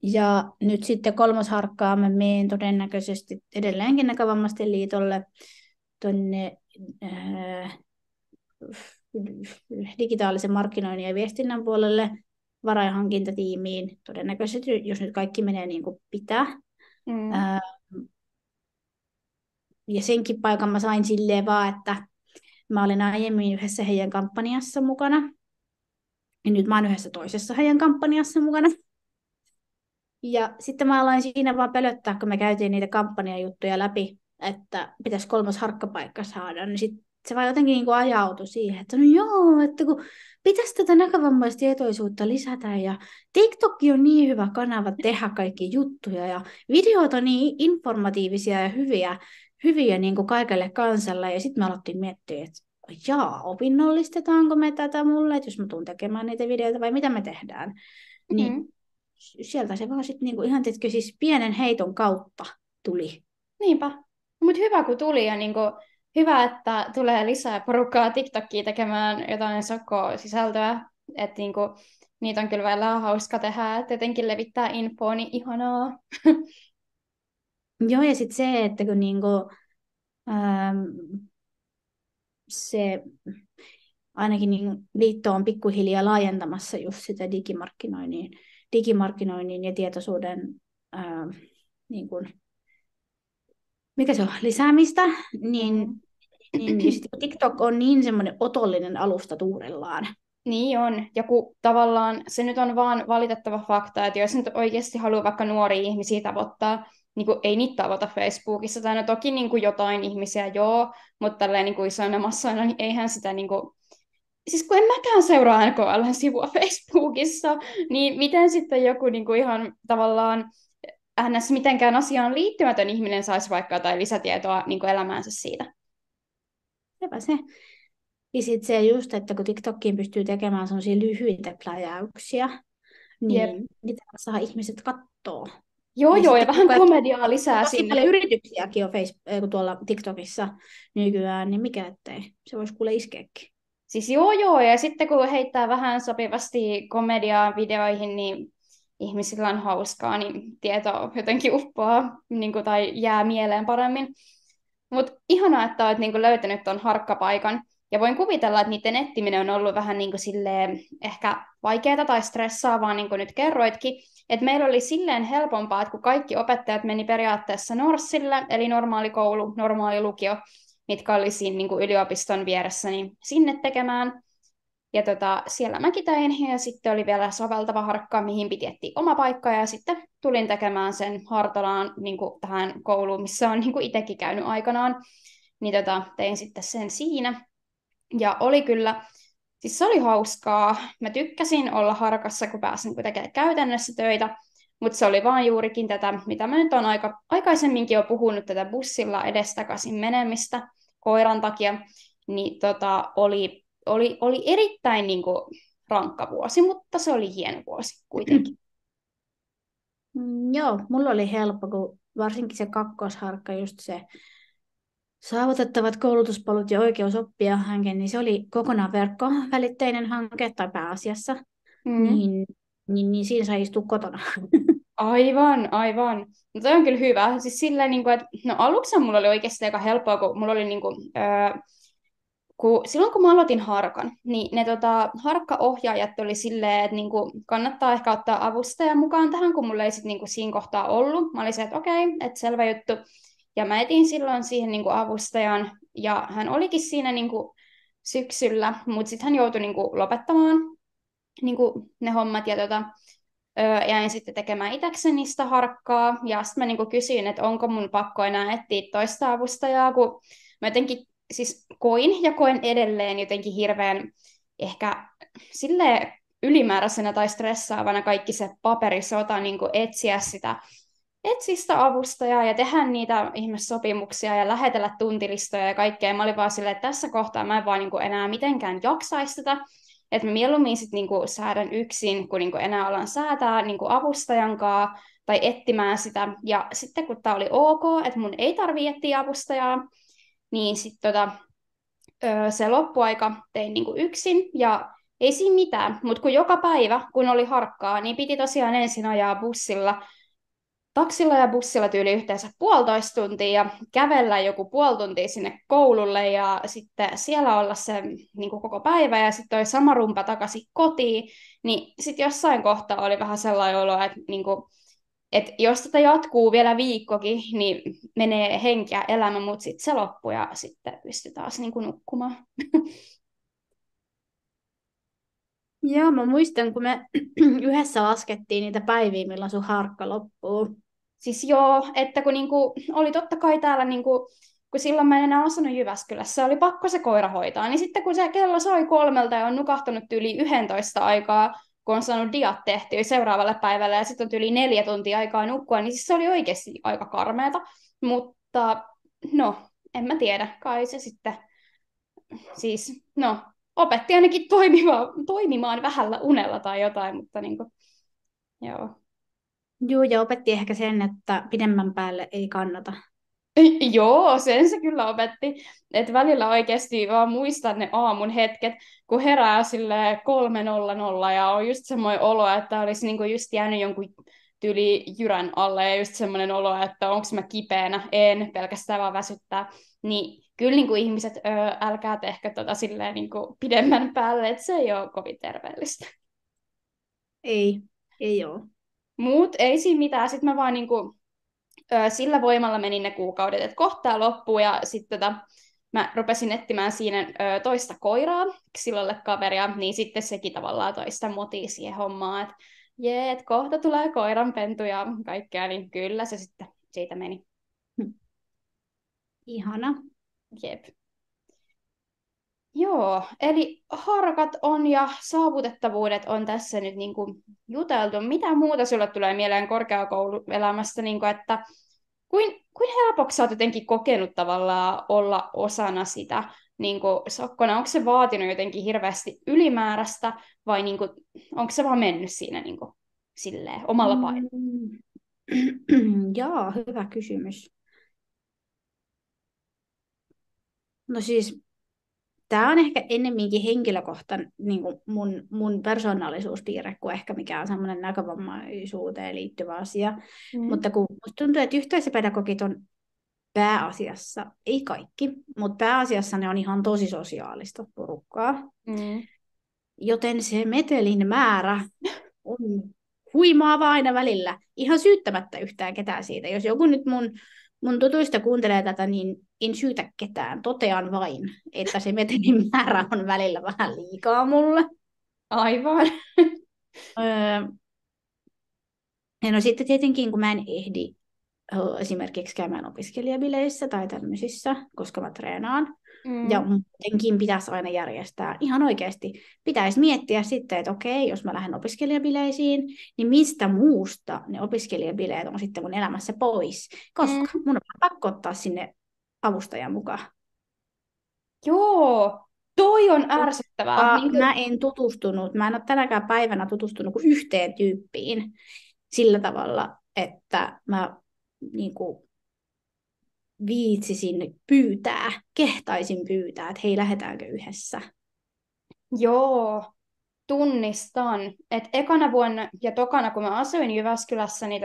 Ja nyt sitten 3. harkkaa mä menen todennäköisesti edelleenkin Näkövammaisten liitolle tuonne digitaalisen markkinoinnin ja viestinnän puolelle varainhankintatiimiin. Todennäköisesti, jos nyt kaikki menee niin kuin pitää. Ja senkin paikan mä sain silleen vaan, että mä olin aiemmin yhdessä heidän kampanjassa mukana. Ja nyt mä oon yhdessä toisessa heidän kampanjassa mukana. Ja sitten mä aloin siinä vaan pölöttää, kun me käytiin niitä kampanjajuttuja läpi, että pitäisi 3. harkkapaikka saada. Niin sit se vaan jotenkin niin kuin ajautui siihen, että no joo, että kun pitäisi tätä näkövammastietoisuutta lisätä ja TikTok on niin hyvä kanava tehdä kaikki juttuja ja videot on niin informatiivisia ja hyviä niin kuin kaikelle kansalle. Ja sitten me alettiin miettiä, että opinnollistetaanko me tätä mulle, että jos mä tuun tekemään niitä videoita vai mitä me tehdään. Niin sieltä se vaan sitten niinku ihan tietkö siis pienen heiton kautta tuli. Niinpä. Mutta hyvä kun tuli ja niinku, hyvä, että tulee lisää porukkaa TikTokiin tekemään jotain sisältöä. Että niinku, niitä on kyllä vielä hauska tehdä, että etenkin levittää infoa, niin ihanaa. Joo, ja sitten se, että kun niinku, se ainakin niin liitto on pikkuhiljaa laajentamassa just sitä digimarkkinoinnin ja tietoisuuden niin kuin, mikä se on, lisäämistä, niin TikTok on niin semmoinen otollinen alusta tuurellaan. Niin on, ja kun tavallaan se nyt on vaan valitettava fakta, että jos nyt oikeasti haluaa vaikka nuoria ihmisiä tavoittaa, niin kuin ei niitä tavoita Facebookissa, tai no toki niin kuin jotain ihmisiä joo, mutta tälleen niin kuin isoina massoina, niin eihän sitä niin kuin siis kun en mäkään seuraa NKL:n-sivua Facebookissa, niin miten sitten joku niin kuin ihan tavallaan ns. Mitenkään asiaan liittymätön ihminen saisi vaikka jotain lisätietoa niin kuin elämäänsä siitä? Sepä se. Ja sitten se just, että kun TikTokiin pystyy tekemään sellaisia lyhyitä pläjäyksiä, niin niitä saa ihmiset katsoa. Joo, ja vähän komediaa lisää sinne. Paljon yrityksiäkin on tuolla TikTokissa nykyään, niin mikä ettei. Se voisi kuule iskeäkin. Siis joo, ja sitten kun heittää vähän sopivasti komediaa videoihin, niin ihmisillä on hauskaa, niin tieto jotenkin uppoaa niin kuin, tai jää mieleen paremmin. Mutta ihanaa, että olet niin kuin löytänyt tuon harkkapaikan. Ja voin kuvitella, että niiden etsiminen on ollut vähän niin kuin silleen, ehkä vaikeaa tai stressaavaa, niin kuin nyt kerroitkin. Että meillä oli silleen helpompaa, että kun kaikki opettajat meni periaatteessa Norssille, eli normaali koulu, normaali lukio, mitkä oli siinä niin kuin yliopiston vieressä, niin sinne tekemään. Ja siellä mäkin tein, ja sitten oli vielä soveltava harkka, mihin piti etsiä oma paikka, ja sitten tulin tekemään sen Hartolaan niin kuin tähän kouluun, missä on niin kuin itsekin käynyt aikanaan. Niin tein sitten sen siinä. Ja oli kyllä, siis se oli hauskaa. Mä tykkäsin olla harkassa, kun pääsin tekemään käytännössä töitä, mutta se oli vaan juurikin tätä, mitä mä nyt olen aikaisemminkin jo puhunut, tätä bussilla edestakaisin menemistä koiran takia, niin oli erittäin niin kuin rankka vuosi, mutta se oli hieno vuosi kuitenkin. Joo, mulla oli helppo, kun varsinkin se kakkosharkka, just se saavutettavat koulutuspolut ja oikeus oppia hanke, niin se oli kokonaan verkkovälitteinen hanke tai pääasiassa, Mm. niin siinä sai istua kotona. Aivan, aivan. No toi on kyllä hyvä. Siis silleen, niin kuin, että no aluksi mulla oli oikeasti aika helppoa, kun mulla oli niin kuin, silloin kun mä aloitin harkan, niin ne harkkaohjaajat oli silleen, että niinku, kannattaa ehkä ottaa avustaja mukaan tähän, kun mulla ei sit niinku siinä kohtaa ollut. Mä olin se, että okei, että selvä juttu. Ja mä etin silloin siihen niinku avustajan, ja hän olikin siinä niinku syksyllä, mutta sitten hän joutui niinku lopettamaan niinku ne hommat, ja jäin sitten tekemään itsekseni sitä harkkaa, ja sitten mä niinku kysyin, että onko mun pakko enää etsiä toista avustajaa, kun mä jotenkin siis koin ja koen edelleen jotenkin hirveän ehkä sille ylimääräisenä tai stressaavana kaikki se paperisota niin kuin etsiä sitä avustajaa ja tehdä niitä ihmissopimuksia ja lähetellä tuntilistoja ja kaikkea. Mä olin vaan silleen, että tässä kohtaa mä en vaan niin kuin enää mitenkään jaksaisi sitä, että mä mieluummin sit niin kuin säädän yksin, kun niin kuin enää alan säätää niin kuin avustajan kanssa tai etsimään sitä. Ja sitten kun tämä oli ok, että mun ei tarvitse etsiä avustajaa, niin sitten se loppuaika tein niinku yksin ja ei siinä mitään, mutta kun joka päivä, kun oli harkkaa, niin piti tosiaan ensin ajaa taksilla ja bussilla tyyli yhteensä 1,5 tuntia ja kävellä joku 0,5 tuntia sinne koululle ja sitten siellä olla se niin kuin koko päivä ja sitten toi sama rumpa takaisin kotiin, niin sitten jossain kohtaa oli vähän sellainen olo, että niin kuin, et jos tätä jatkuu vielä viikkokin, niin menee henki ja elämä, mutta sitten se loppuu ja sitten pystyy taas niin kuin nukkumaan. Joo, mä muistan, kun me yhdessä laskettiin niitä päiviä, milloin sun harkka loppuu. Siis joo, että kun niinku, oli totta kai täällä, niinku, kun silloin mä en enää asunut Jyväskylässä, oli pakko se koira hoitaa, niin sitten kun se kello soi 3 ja on nukahtanut yli 11 aikaa, kun on saanut diat tehtyä seuraavalle päivälle ja sitten on yli 4 tuntia aikaa nukkua, niin siis se oli oikeasti aika karmeata. Mutta no, en mä tiedä, kai se sitten, siis no, opetti ainakin toimimaan vähällä unella tai jotain, mutta niinku, joo. Joo, ja opetti ehkä sen, että pidemmän päälle ei kannata. Joo, sen se kyllä opetti. Et välillä oikeasti vaan muistan ne aamun hetket, kun herää sille 3:00 ja on just semmoinen olo, että olisi niinku just jäänyt jonkun tyli jyrän alle ja just semmoinen olo, että onko mä kipeänä, en, pelkästään vaan väsyttää. Niin kyllä niinku ihmiset, älkää tehkö silleen niinku pidemmän päälle, että se ei ole kovin terveellistä. Ei, ei ole. Muut ei siinä mitään, sitten mä vaan niinku, sillä voimalla menin ne kuukaudet, että kohtaa loppuu ja sitten mä rupesin etsimään siinä toista koiraa, sillolle kaveria, niin sitten sekin tavallaan toista motia siihen hommaan, että jee, että kohta tulee koiranpentu ja kaikkea, niin kyllä se sitten siitä meni. Ihana. Jep. Joo, eli harkat on ja saavutettavuudet on tässä nyt niin kuin juteltu. Mitä muuta sulle tulee mieleen korkeakouluelämästä, niin kuin, että kuin helpoksi sä oot jotenkin kokenut tavallaan olla osana sitä niin kuin sokkona? Onko se vaatinut jotenkin hirveästi ylimääräistä vai niin kuin, onko se vaan mennyt siinä niin kuin, silleen, omalla painolla? Mm. Joo, hyvä kysymys. No siis, tämä on ehkä ennemminkin henkilökohtainen niin kuin mun persoonallisuuspiirre kuin ehkä mikään semmoinen näkövammaisuuteen liittyvä asia. Mm. Mutta kun musta tuntuu, että yhteisöpedagogit on pääasiassa, ei kaikki, mutta pääasiassa ne on ihan tosi sosiaalista porukkaa. Mm. Joten se metelin määrä on huimaava aina välillä, ihan syyttämättä yhtään ketään siitä. Jos joku nyt mun tutuista kuuntelee tätä, niin en syytä ketään. Totean vain, että se metelin määrä on välillä vähän liikaa mulle. Aivan. Öö, ja no sitten tietenkin, kun mä en ehdi esimerkiksi käymään opiskelijabileissä tai tämmöisissä, koska mä treenaan, ja Mm. muutenkin pitäisi aina järjestää. Ihan oikeasti pitäisi miettiä sitten, että okei, jos mä lähden opiskelijabileisiin, niin mistä muusta ne opiskelijabileet on sitten mun elämässä pois, koska mun on pakko ottaa sinne avustajan mukaan. Joo, toi on ärsyttävää. Niin Mä en ole tänäkään päivänä tutustunut kuin yhteen tyyppiin sillä tavalla, että mä niin kuin, viitsisin pyytää, kehtaisin pyytää, että hei, lähdetäänkö yhdessä. Joo, tunnistan, että ekana vuonna ja tokana, kun mä asuin Jyväskylässä, niin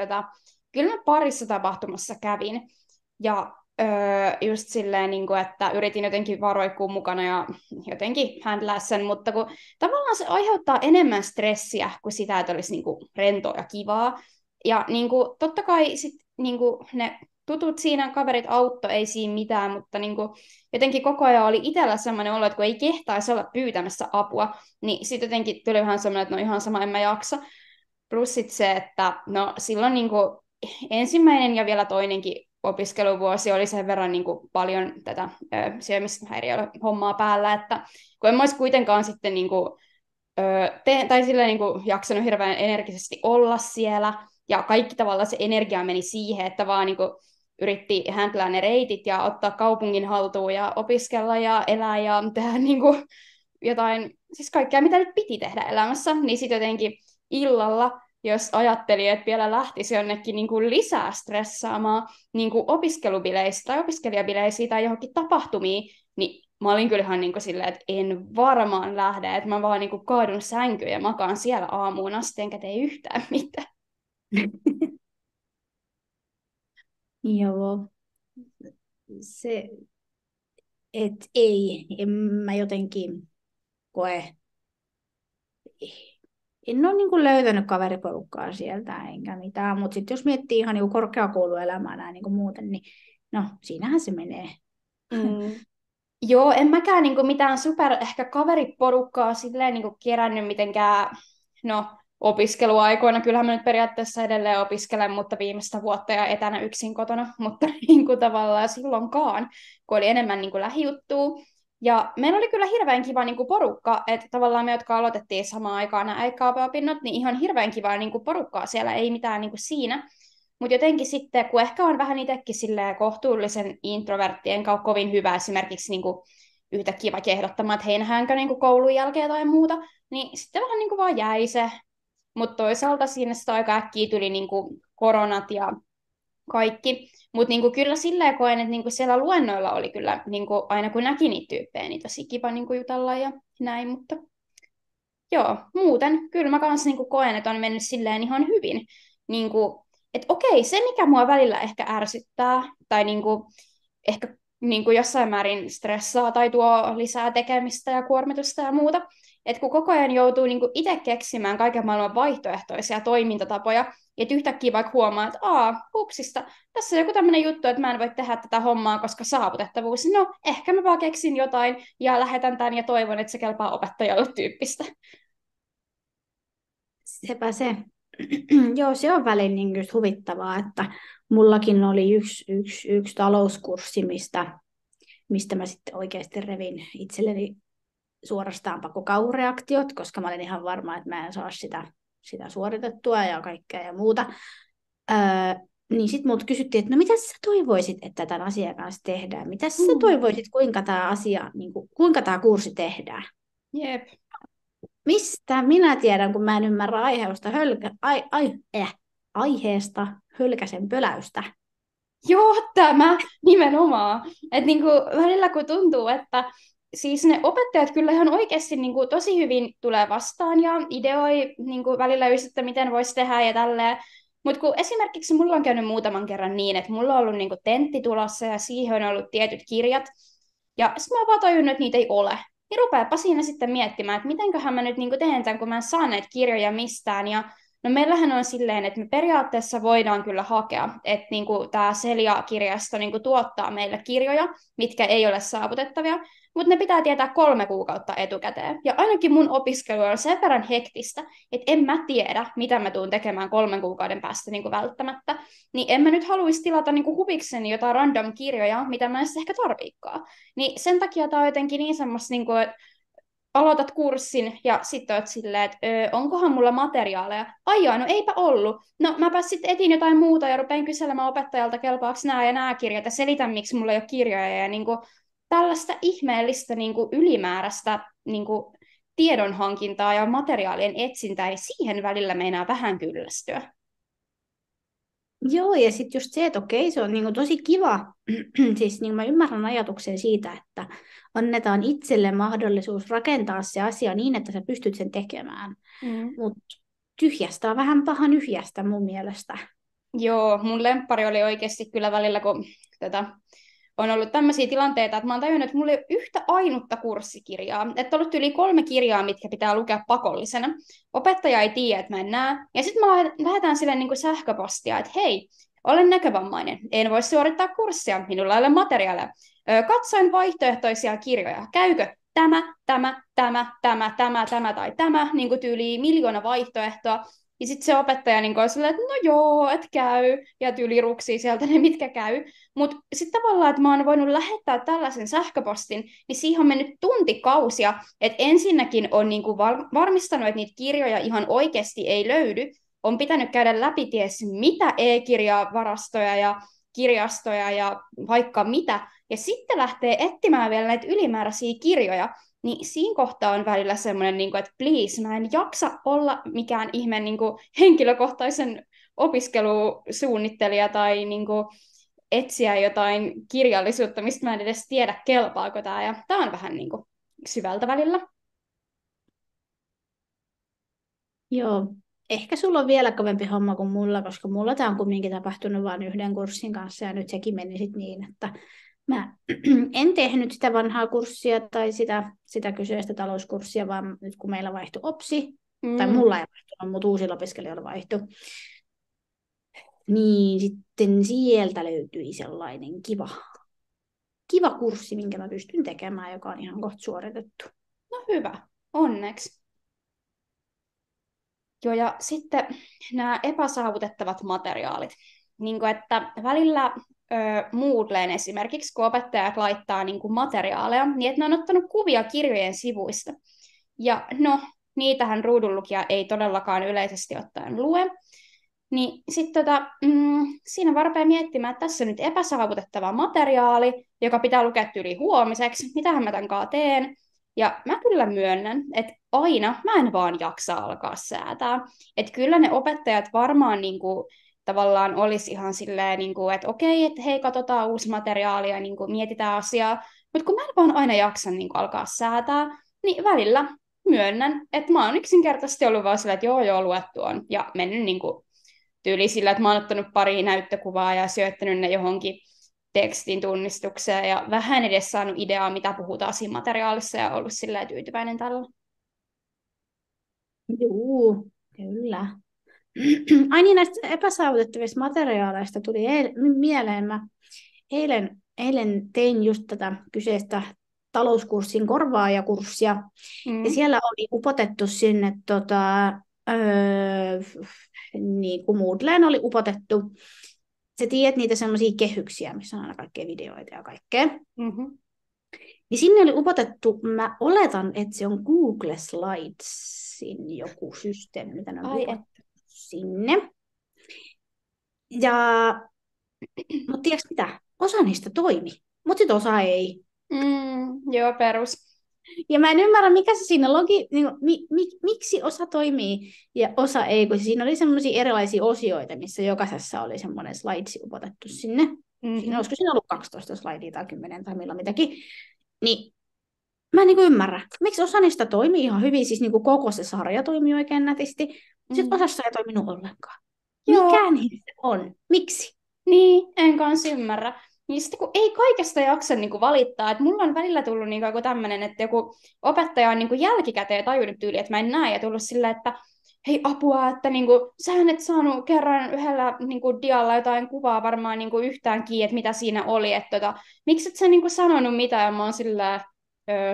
kyllä mä parissa tapahtumassa kävin. Ja just silleen, niin kuin, että yritin jotenkin varoikkua mukana ja jotenkin handlaa sen, mutta kun tavallaan se aiheuttaa enemmän stressiä kuin sitä, että olisi niin kuin rentoa ja kivaa. Ja niin kuin, totta kai sit, niin kuin, ne tutut siinä kaverit auttoi, ei siinä mitään, mutta niin kuin, jotenkin koko ajan oli itsellä sellainen olo, että kun ei kehtaisi olla pyytämässä apua, niin sitten jotenkin tuli vähän sellainen, että no ihan sama, en mä jaksa. Plus sit se, että no silloin niin kuin ensimmäinen ja vielä toinenkin opiskeluvuosi oli sen verran niin kuin paljon tätä syömishäiriöhommaa päällä, että kun en mä olisi kuitenkaan sitten niin kuin, tai silleen niin kuin jaksanut hirveän energisesti olla siellä, ja kaikki tavallaan se energia meni siihen, että vaan niin kuin yritti handlaa ne reitit ja ottaa kaupungin haltuun ja opiskella ja elää ja tehdä niin kuin jotain, siis kaikkea mitä nyt piti tehdä elämässä, niin sitten jotenkin illalla, jos ajatteli, että vielä lähtisi jonnekin niin kuin lisää stressaamaan niin kuin opiskelubileisiin tai opiskelijabileisiin tai johonkin tapahtumiin, niin mä olin kyllähän niin kuin silleen, että en varmaan lähde, että mä vaan niin kuin kaadun sänkyyn ja makaan siellä aamuun asti, enkä tee yhtään mitään. Joo, se, et ei, en mä jotenkin koe, en ole niin kuin löytänyt kaveriporukkaa sieltä enkä mitään, mutta sitten jos miettii ihan niin korkeakouluelämää näin niin kuin muuten, niin no siinähän se menee. Mm. Joo, en mäkään niinku mitään super ehkä kaveriporukkaa silleen niinku kerännyt mitenkään, no opiskeluaikoina. Kyllähän mä nyt periaatteessa edelleen opiskelen, mutta viimeistä vuotta ja etänä yksin kotona, mutta niinku tavallaan silloinkaan, kun oli enemmän niinku lähijuttua. Ja meillä oli kyllä hirveän kiva niinku porukka, että tavallaan me, jotka aloitettiin samaan aikaan nämä EKP-opinnot, niin ihan hirveän kiva niinku porukkaa siellä, ei mitään niinku siinä. Mutta jotenkin sitten, kun ehkä on vähän itsekin kohtuullisen introvertti, enkä ole kovin hyvä esimerkiksi niinku yhtäkkiä vaikka ehdottamaan, että hei, nähdäänkö niinku koulun jälkeen tai muuta, niin sitten vähän niinku vaan jäi se. Mutta toisaalta siinä sitä aika äkkiä tuli niinku koronat ja kaikki. Mutta niinku kyllä silleen koen, että niinku siellä luennoilla oli kyllä, niinku aina kun näki niitä tyyppejä, niin tosi kiva niinku jutella ja näin. Mutta joo, muuten kyllä mä kanssa niinku koen, että on mennyt silleen ihan hyvin. Niinku, että okei, se mikä mua välillä ehkä ärsyttää, tai niinku, ehkä niinku jossain määrin stressaa tai tuo lisää tekemistä ja kuormitusta ja muuta, että kun koko ajan joutuu niinku itse keksimään kaiken maailman vaihtoehtoisia toimintatapoja, että yhtäkkiä vaikka huomaa, että hupsista, tässä on joku tämmöinen juttu, että mä en voi tehdä tätä hommaa, koska saavutettavuus, no ehkä mä vaan keksin jotain ja lähetän tämän ja toivon, että se kelpaa opettajalle tyyppistä. Sepä se. Joo, se on välillä niin just huvittavaa, että mullakin oli yksi talouskurssi, mistä mä sitten oikeasti revin itselleni suorastaan pakokauhureaktiot, koska mä olin ihan varma, että mä en saa sitä suoritettua ja kaikkea ja muuta. Niin sitten multa kysyttiin, että no mitä sä toivoisit, että tämän asian kanssa tehdään? Mitä sä toivoisit, kuinka tämä asia, niin kuin, kuinka tämä kurssi tehdään? Jep. Mistä minä tiedän, kun mä en ymmärrä aiheesta hölkäsen pöläystä? Joo, tämä nimenomaan. Että niinku, välillä kun tuntuu, että siis ne opettajat kyllä ihan oikeasti niinku, tosi hyvin tulee vastaan ja ideoi niinku, välillä just, että miten voisi tehdä ja tälleen. Mutta kun esimerkiksi mulla on käynyt muutaman kerran niin, että mulla on ollut niinku, tentti tulossa ja siihen on ollut tietyt kirjat. Ja sitten mä oon vaan tajunnut, että niitä ei ole. Niin rupeapa siinä sitten miettimään, että mitenköhän mä nyt niinku, teen tämän, kun mä en saa näitä kirjoja mistään. Ja no meillähän on silleen, että me periaatteessa voidaan kyllä hakea, että niinku tämä Celia-kirjasto niinku tuottaa meille kirjoja, mitkä ei ole saavutettavia, mutta ne pitää tietää 3 kuukautta etukäteen. Ja ainakin mun opiskelu on sen verran hektistä, että en mä tiedä, mitä mä tuun tekemään 3 kuukauden päästä niinku välttämättä. Niin en mä nyt haluaisi tilata niinku huvikseni jotain random kirjoja, mitä mä en ehkä tarviikaan. Niin sen takia tää on jotenkin niin semmoista, niinku, aloitat kurssin ja sitten oot silleen, että onkohan mulla materiaaleja. Ai no eipä ollut. No mäpä sitten etin jotain muuta ja rupean kyselemään opettajalta, kelpaako nämä ja nämä kirjat ja selitän, miksi mulla ei ole kirjoja. Ja niinku, tällaista ihmeellistä niinku, ylimääräistä niinku, tiedonhankintaa ja materiaalien etsintää, niin siihen välillä meinaa vähän kyllästyä. Joo, ja sitten just se, että okei, se on niinku tosi kiva. Siis niinku mä ymmärrän ajatuksen siitä, että annetaan itselle mahdollisuus rakentaa se asia niin, että sä pystyt sen tekemään. Mm. Mutta tyhjästä on vähän paha nyhjästä mun mielestä. Joo, mun lemppari oli oikeasti kyllä välillä, kun on ollut tämmöisiä tilanteita, että mä oon tajunnut, että mulla ei ole yhtä ainutta kurssikirjaa. Että on ollut yli 3 kirjaa, mitkä pitää lukea pakollisena. Opettaja ei tiedä, että mä en näe. Ja sitten mä lähetän sille niin kuin sähköpostia, että hei, olen näkövammainen. En voi suorittaa kurssia. Minulla ei ole materiaalia. Katsoin vaihtoehtoisia kirjoja. Käykö tämä tai tämä, niin kuin tyyliin 1 000 000 vaihtoehtoa. Ja sitten se opettaja niin on silleen, että no joo, et käy, ja tyyli ruksii sieltä ne, mitkä käy. Mutta sitten tavallaan, että mä oon voinut lähettää tällaisen sähköpostin, niin siihen on mennyt tuntikausia, että ensinnäkin on niinku varmistanut, että niitä kirjoja ihan oikeasti ei löydy. On pitänyt käydä läpi ties mitä e-kirjavarastoja ja kirjastoja ja vaikka mitä. Ja sitten lähtee etsimään vielä näitä ylimääräisiä kirjoja, niin siinä kohtaa on välillä semmoinen, niin että please, mä en jaksa olla mikään ihme niin kuin henkilökohtaisen opiskelusuunnittelija tai niin kuin etsiä jotain kirjallisuutta, mistä mä en edes tiedä, kelpaako tämä. Ja tämä on vähän niin kuin syvältä välillä. Joo, ehkä sulla on vielä kovempi homma kuin mulla, koska mulla tämä on kumminkin tapahtunut vain yhden kurssin kanssa, ja nyt sekin meni sitten niin, että mä en tehnyt sitä vanhaa kurssia tai sitä kyseistä talouskurssia, vaan nyt kun meillä vaihtui OPSI, tai mulla ei vaihtunut, mutta uusilla opiskelijoilla vaihtui, niin sitten sieltä löytyi sellainen kiva kurssi, minkä mä pystyn tekemään, joka on ihan kohta suoritettu. No hyvä, onneksi. Joo, ja sitten nämä epäsaavutettavat materiaalit. Niin kuin, että välillä Moodleen esimerkiksi, kun opettajat laittaa niin kuin materiaaleja, niin että ne on ottanut kuvia kirjojen sivuista. Ja no, niitähän ruudunlukija ei todellakaan yleisesti ottaen lue. Niin sitten siinä vaan rupeaa miettimään, että tässä on nyt epäsaavutettava materiaali, joka pitää lukea yli huomiseksi. Mitähän mä tämän kanssa teen? Ja mä kyllä myönnän, että aina mä en vaan jaksa alkaa säätää. Että kyllä ne opettajat varmaan niinku, tavallaan olisi ihan silleen, niinku, että okei, että hei, katsotaan uusi materiaali ja niinku, mietitään asiaa. Mutta kun mä en vaan aina jaksa niinku, alkaa säätää, niin välillä myönnän, että mä oon yksinkertaisesti ollut vaan silleen, että joo, luettu on. Ja mennyt niinku, tyyli sillä, että mä oon ottanut pari näyttökuvaa ja syöttänyt ne johonkin tekstin tunnistukseen ja vähän edes saanut ideaa, mitä puhutaan siinä materiaalissa ja ollut silleen tyytyväinen tällä. Joo, kyllä. Ai niin, näistä epäsaavutettavista materiaaleista tuli mieleen. Mä eilen tein just tätä kyseistä talouskurssin korvaajakurssia. Ja siellä oli upotettu sinne, niin kuin Moodleen oli upotettu. Sä tiedät niitä semmoisia kehyksiä, missä on aina kaikkea videoita ja kaikkea. Mm-hmm. Niin sinne oli upotettu, mä oletan, että se on Google Slidesin joku systeemi, mitä ne on upotettu sinne. Mutta tiedätkö mitä? Osa niistä toimi, mutta sitten osa ei. Joo, perus. Ja mä en ymmärrä, mikä se siinä miksi osa toimii ja osa ei, kun siinä oli semmoisia erilaisia osioita, missä jokaisessa oli semmoinen slaidsi upotettu sinne. Siinä olisiko siinä ollut 12 slaidia tai 10 tai milloin mitäkin. Niin mä en ymmärrä, miksi osa niistä toimii ihan hyvin, siis koko se sarja toimii oikein nätisti, sitten osassa ei toiminut ollenkaan. Mikä niistä on? Miksi? Niin, en kanssa ymmärrä. Niin sitten kun ei kaikesta jaksa valittaa, että mulla on välillä tullut joku tämmöinen, että joku opettaja on jälkikäteen tajunnut tyyli, että mä en näe ja tullut silleen, että hei apua, että sähän et saanut kerran yhdellä dialla jotain kuvaa varmaan yhtään kiinni, että mitä siinä oli, että miksi et sä sanonut mitään, ja mä oon silleen,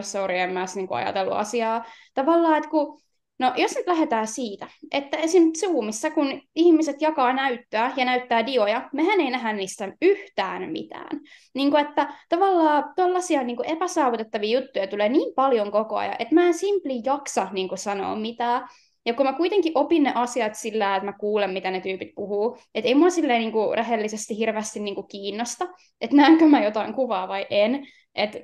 sorry, en mä edes ajatellut asiaa. Tavallaan, että no, jos nyt lähdetään siitä, että esim. Zoomissa, kun ihmiset jakaa näyttöä ja näyttää dioja, mehän ei nähdä niistä yhtään mitään. Että tavallaan tuollaisia epäsaavutettavia juttuja tulee niin paljon koko ajan, että mä en simpli jaksa sanoa mitään. Ja kun mä kuitenkin opin ne asiat sillä, että mä kuulen, mitä ne tyypit puhuu, että ei mua silleen rehellisesti hirveästi kiinnosta, että näenkö mä jotain kuvaa vai en, että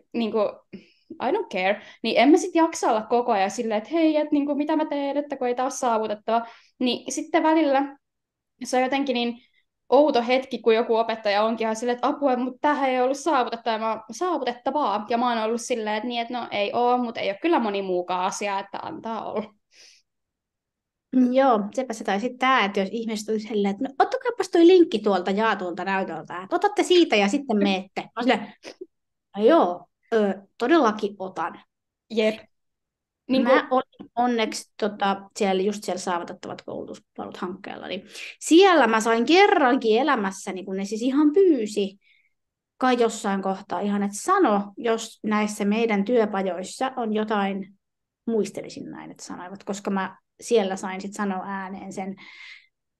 I don't care, niin en mä sit jaksa olla koko ajan silleen, että hei, että mitä mä teen, että kun ei taas saavutettava. Niin sitten välillä se on jotenkin niin outo hetki, kun joku opettaja onkin ihan silleen, että apua, mutta tämähän ei ollut saavutettavaa. Ja mä oon ollut silleen, että niin, että no ei oo, mutta ei ole kyllä moni muukaan asia, että antaa olla. Joo, sepä se tai sitten tämä, että jos ihmiset olisi silleen, että no ottakaapas toi linkki tuolta jaetulta näytöltä, että otatte siitä ja sitten meette. Mä silleen, no joo, todellakin otan. Jep. Niin kuin, Mä olin onneksi siellä saavutettavat koulutuspalvelut hankkeella, niin siellä mä sain kerrankin elämässäni, kun ne siis ihan pyysi kai jossain kohtaa ihan, että sano, jos näissä meidän työpajoissa on jotain, muistelisin näin, että sanoivat, koska mä siellä sain sitten sanoa ääneen sen,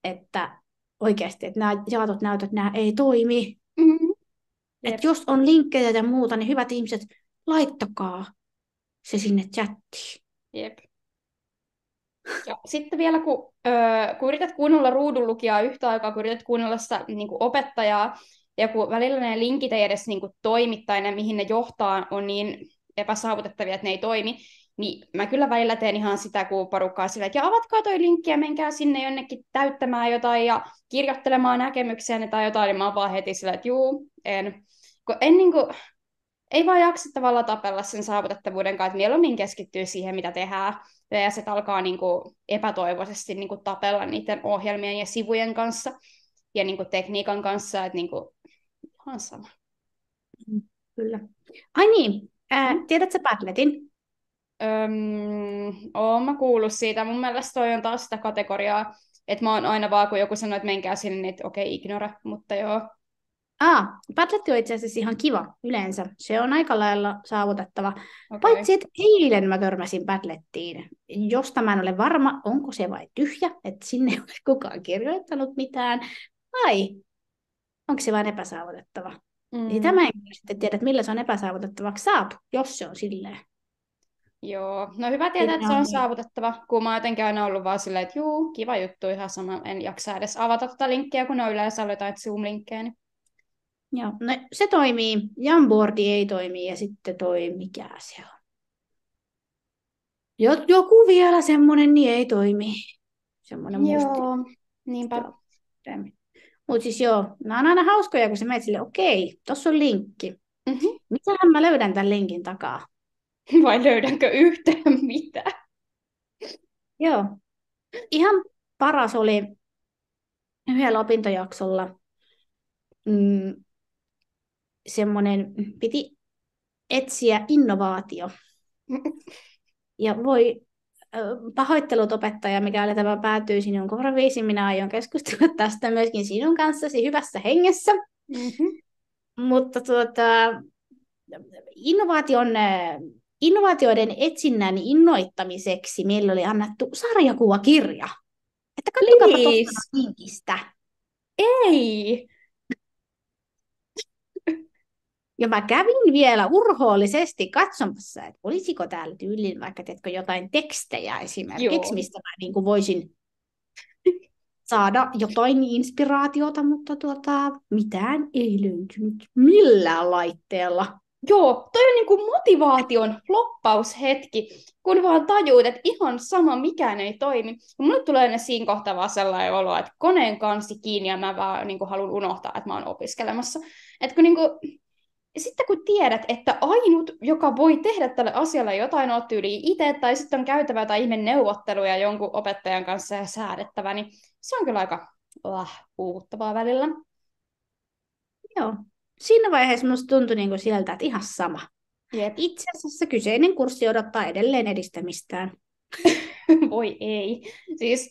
että oikeasti, että nämä jaetut näytöt, nämä ei toimi. mm, Että jos on linkkejä ja muuta, niin hyvät ihmiset, laittakaa se sinne chattiin. jep. Ja sitten vielä, kun yrität kuunnella ruudunlukijaa yhtä aikaa, kun yrität kuunnella sitä niin kuin opettajaa, ja kun välillä ne linkit ei edes niin kuin toimi, tai ne, mihin ne johtaa, on niin epäsaavutettavia, että ne ei toimi, niin mä kyllä välillä teen ihan sitä, kun porukkaa silleen, että ja avatkaa toi linkki ja menkää sinne jonnekin täyttämään jotain ja kirjoittelemaan näkemyksiä tai jotain, niin mä oon vaan heti silleen, että juu, en. Kun en niin kuin, ei vaan jaksa tavallaan tapella sen saavutettavuuden kanssa, että mieluummin keskittyy siihen, mitä tehdään, ja se alkaa niin kuin epätoivoisesti niin kuin tapella niiden ohjelmien ja sivujen kanssa ja niin kuin tekniikan kanssa, että niin kuin, ihan sama. Kyllä. Ai niin, tiedätkö Padletin? Oon mä kuullut siitä. Mun mielestä toi on taas sitä kategoriaa, että mä oon aina vaan, kun joku sanoo, että menkää sinne, niin että okei, ignore, mutta joo. Padlet on itse asiassa ihan kiva yleensä. Se on aika lailla saavutettava. Okay. Paitsi, että eilen mä törmäsin Padlettiin, josta mä en ole varma, onko se vai tyhjä, että sinne ei ole kukaan kirjoittanut mitään, vai onko se vain epäsaavutettava. Niin tämä en sitten tiedä, että millä se on epäsaavutettavaksi saatu, jos se on silleen. Joo, no hyvä tietää, että se on saavutettava, kun mä oon jotenkin aina ollut vaan silleen, että juu, kiva juttu, ihan sama, en jaksa edes avata tätä linkkiä, kun ne yleensä on jotain Zoom-linkkejä. Niin... Joo, no se toimii, Jamboardi ei toimi ja sitten mikä se on. Joku vielä semmoinen, niin ei toimi. Semmoinen joo, niinpä. Mutta siis joo, nämä on aina hauskoja, kun sä menet silleen, okei, tossa on linkki. Mm-hmm. Mitähän mä löydän tämän linkin takaa? Vai löydänkö yhtään mitään? Joo. Ihan paras oli yhdellä opintojaksolla semmoinen, piti etsiä innovaatio. Ja voi pahoittelut opettaja, mikäli tämä päätyy sinun korviisi, minä aion keskustella tästä myöskin sinun kanssasi hyvässä hengessä. Mm-hmm. Mutta innovaatioiden etsinnän innoittamiseksi meillä oli annettu sarjakuvakirja. Että katsokaapa tuosta linkistä. Ei! Ja mä kävin vielä urhoollisesti katsomassa, että olisiko täällä tyyliin vaikka jotain tekstejä esimerkiksi, mistä mä niin kuin voisin saada jotain inspiraatiota, mutta mitään ei löytynyt millään laitteella. Joo, toi on niinku motivaation floppaushetki, kun vaan tajuut, että ihan sama mikään ei toimi. Ja mulle tulee aina siinä kohtaa vaan sellainen olo, että koneen kansi kiinni ja mä vaan niinku haluan unohtaa, että mä oon opiskelemassa. Et kun niinku, sitten kun tiedät, että ainut, joka voi tehdä tälle asialle jotain, on tyyliin itse, tai sitten on käytävä jotain ihme neuvotteluja jonkun opettajan kanssa ja säädettävä, niin se on kyllä aika uuvuttavaa välillä. Joo. Siinä vaiheessa minusta tuntui niin sieltä, että ihan sama. Jep. Itse asiassa kyseinen kurssi odottaa edelleen edistämistään. Voi ei. Siis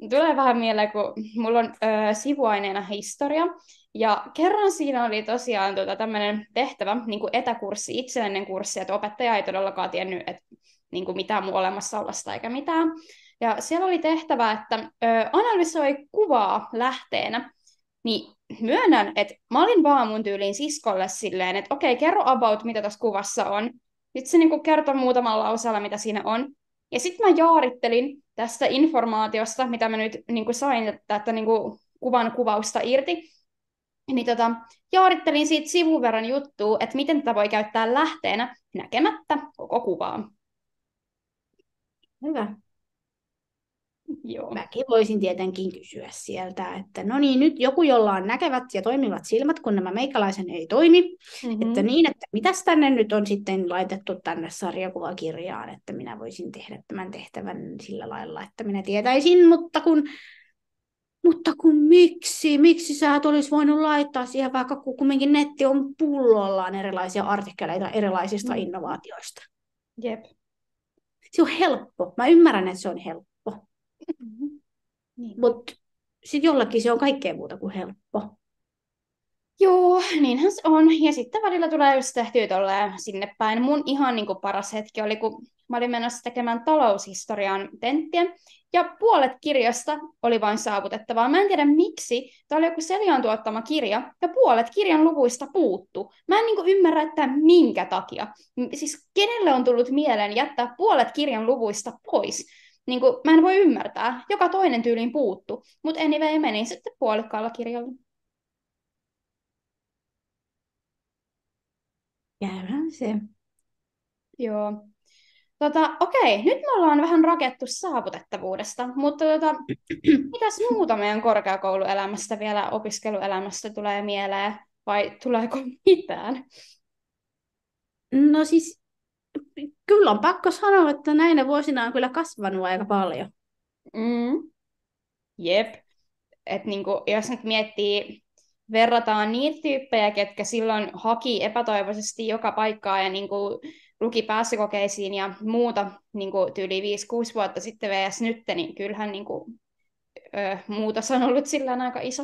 tulee vähän mieleen, kun mulla on sivuaineena historia, ja kerran siinä oli tosiaan tämmöinen tehtävä, niin kuin etäkurssi, itsenäinen kurssi, että opettaja ei todellakaan tiennyt, että niin kuin mitään muu olemassaolosta eikä mitään. Ja siellä oli tehtävä, että analysoi kuvaa lähteenä, niin myönnän, että mä olin vaan mun tyyliin siskolle silleen, että okei, kerro about, mitä tässä kuvassa on. Sitten se niin kertoi muutamalla lausella, mitä siinä on. Ja sitten mä jaarittelin tästä informaatiosta, mitä mä nyt niin sain tätä niin kuvan kuvausta irti. Niin jaarittelin siitä sivun verran juttua, että miten tätä voi käyttää lähteenä näkemättä koko kuvaa. Hyvä. Joo. Mäkin voisin tietenkin kysyä sieltä, että no niin, nyt joku, jolla on näkevät ja toimivat silmät, kun nämä meikäläisen ei toimi, että Mm-hmm. niin, että mitäs tänne nyt on sitten laitettu tänne sarjakuvakirjaan, että minä voisin tehdä tämän tehtävän sillä lailla, että minä tietäisin, mutta kun miksi sä et olisi voinut laittaa siihen, vaikka kun kumminkin netti on pullollaan erilaisia artikkeleita erilaisista Mm-hmm. innovaatioista. Jep. Se on helppo. Mä ymmärrän, että se on helppo. Mm-hmm. Niinpä. Mutta sitten jollakin se on kaikkea muuta kuin helppo. Joo, niinhän se on. Ja sitten välillä tulee just tehtyä tolleen sinne päin. Mun ihan niin kuin paras hetki oli, kun mä olin menossa tekemään taloushistorian tenttiä, ja puolet kirjasta oli vain saavutettavaa. Mä en tiedä miksi. Tämä oli joku Celian tuottama kirja, ja puolet kirjan luvuista puuttu. Mä en niin kuin ymmärrä, että minkä takia. Siis kenelle on tullut mieleen jättää puolet kirjan luvuista pois? Niin kuin, mä en voi ymmärtää. Joka toinen tyyliin puuttu. Mutta anyway, menin sitten puolikkaalla kirjalla. Käyhän se. Joo. Okei, nyt me ollaan vähän rakettu saavutettavuudesta, mutta mitäs muuta meidän korkeakouluelämästä vielä opiskeluelämästä tulee mieleen, vai tuleeko mitään? No siis, kyllä on pakko sanoa, että näinä vuosina on kyllä kasvanut aika paljon. Mm, jep. Et niinku, jos nyt miettii, verrataan niitä tyyppejä, ketkä silloin haki epätoivoisesti joka paikkaa ja niinku, luki pääsykokeisiin ja muuta niinku, tyyli 5-6 vuotta sitten vs. nyt, niin kyllähän niinku, muutos on ollut sillä aika iso.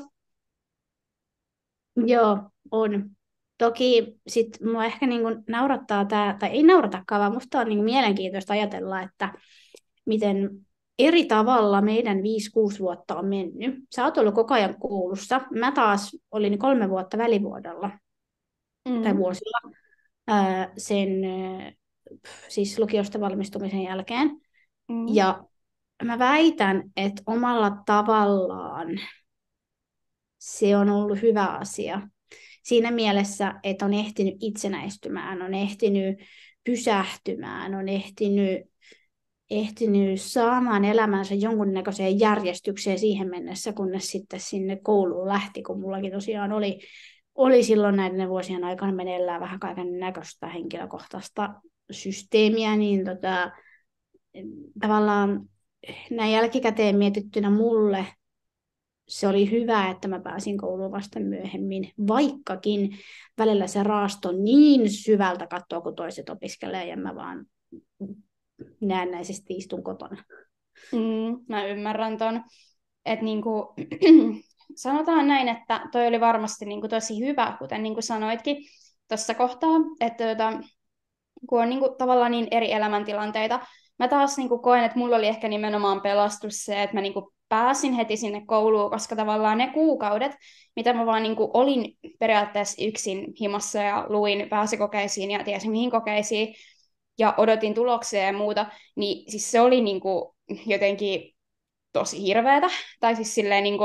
Joo, on. Toki sitten mua ehkä niinku naurattaa tämä, tai ei nauratakaan, vaan musta on niinku mielenkiintoista ajatella, että miten eri tavalla meidän 5-6 vuotta on mennyt. Sä oot ollut koko ajan koulussa. Mä taas olin 3 vuotta välivuodella tai Mm. vuosilla sen siis lukiosta valmistumisen jälkeen. Mm. Ja mä väitän, että omalla tavallaan se on ollut hyvä asia. Siinä mielessä, että on ehtinyt itsenäistymään, on ehtinyt pysähtymään, on ehtinyt saamaan elämänsä jonkunnäköiseen järjestykseen siihen mennessä, kunnes sitten sinne kouluun lähti, kun mullakin tosiaan oli silloin näiden vuosien aikana meneillään vähän kaiken näköistä henkilökohtaista systeemiä, niin tavallaan näin jälkikäteen mietittynä mulle se oli hyvä, että mä pääsin kouluun vasta myöhemmin, vaikkakin välillä se raasto niin syvältä katsoa, kun toiset opiskelee, ja mä vaan näennäisesti istun kotona. Mä ymmärrän ton. Että niinku, sanotaan näin, että toi oli varmasti niinku tosi hyvä, kuten niinku sanoitkin tuossa kohtaa, että kun on niinku tavallaan niin eri elämäntilanteita. Mä taas niinku koen, että mulla oli ehkä nimenomaan pelastus se, että mä niinku pääsin heti sinne kouluun, koska tavallaan ne kuukaudet, mitä mä vaan niinku olin periaatteessa yksin himassa ja luin pääsykokeisiin ja tiesin mihin kokeisiin ja odotin tuloksia ja muuta, niin siis se oli niinku jotenkin tosi hirveätä. Tai siis silleen niinku,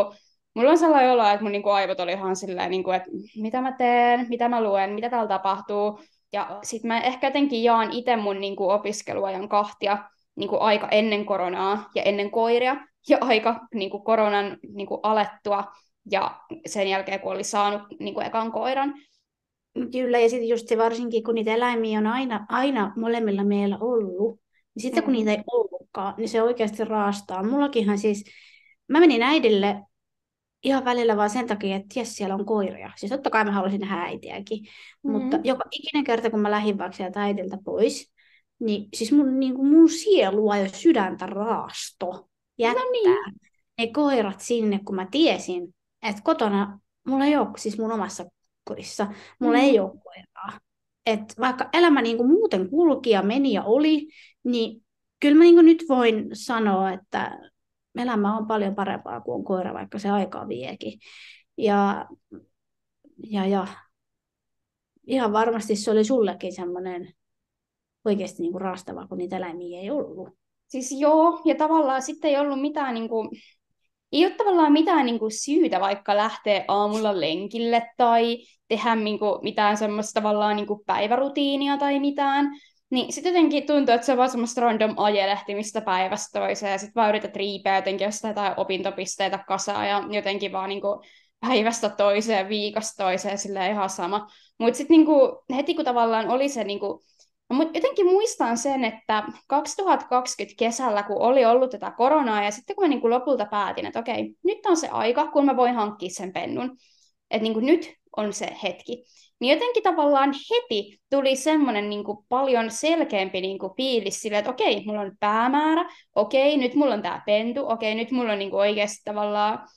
mulla on sellainen olo, että mun niinku aivot oli ihan silleen, niinku, että mitä mä teen, mitä mä luen, mitä täällä tapahtuu. Ja sitten mä ehkä jotenkin jaan itse mun niinku opiskeluajan kahtia niinku aika ennen koronaa ja ennen koiria ja aika niinku koronan niinku alettua ja sen jälkeen, kun oli saanut niinku ekan koiran. Kyllä, ja sitten just se varsinkin, kun niitä eläimiä on aina molemmilla meillä ollut, niin sitten kun niitä ei ollutkaan, niin se oikeasti raastaa. Mullakinhan siis, mä menin äidille ihan välillä vaan sen takia, että jes, siellä on koiria. Siis totta kai mä halusin nähdä äitiäkin, mutta joka ikinen kerta, kun mä lähdin vaikka sieltä äidiltä pois, niin siis mun sielua ja sydäntä raasto No niin. jättää ne koirat sinne, kun mä tiesin, että kotona mulla ei ole, siis mun omassa kodissa, mulla ei ole koiraa. Että vaikka elämä niin kuin muuten kulki ja meni ja oli, niin kyllä mä niin kuin nyt voin sanoa, että elämä on paljon parempaa kuin on koira, vaikka se aikaa viekin. Ja ihan varmasti se oli sullekin semmoinen oikeasti niin kuin raastavaa, kun niitä eläimiä ei ollut. Siis joo, ja tavallaan sitten ei ollut mitään niinku, ei ole tavallaan mitään niinku syytä vaikka lähteä aamulla lenkille tai tehdä niinku mitään semmoista tavallaan niinku päivärutiinia tai mitään. Niin sitten jotenkin tuntuu, että se on vaan semmoista random ajelehtimistä päivästä toiseen, ja sitten vaan yrität riipeä jotenkin jostain jotain opintopisteitä kasaan, ja jotenkin vaan niinku päivästä toiseen, viikosta toiseen, silleen ihan sama. Mutta sitten niinku, heti kun tavallaan oli se, niinku, jotenkin muistan sen, että 2020 kesällä, kun oli ollut tätä koronaa, ja sitten kun mä niinku lopulta päätin, että okei, nyt on se aika, kun mä voin hankkia sen pennun, että niinku nyt on se hetki. Niin jotenkin tavallaan heti tuli semmoinen niin kuin paljon selkeämpi niin kuin fiilis silleen, että okei, mulla on päämäärä, okei, nyt mulla on tämä pentu, okei, nyt mulla on niin kuin oikeasti tavallaan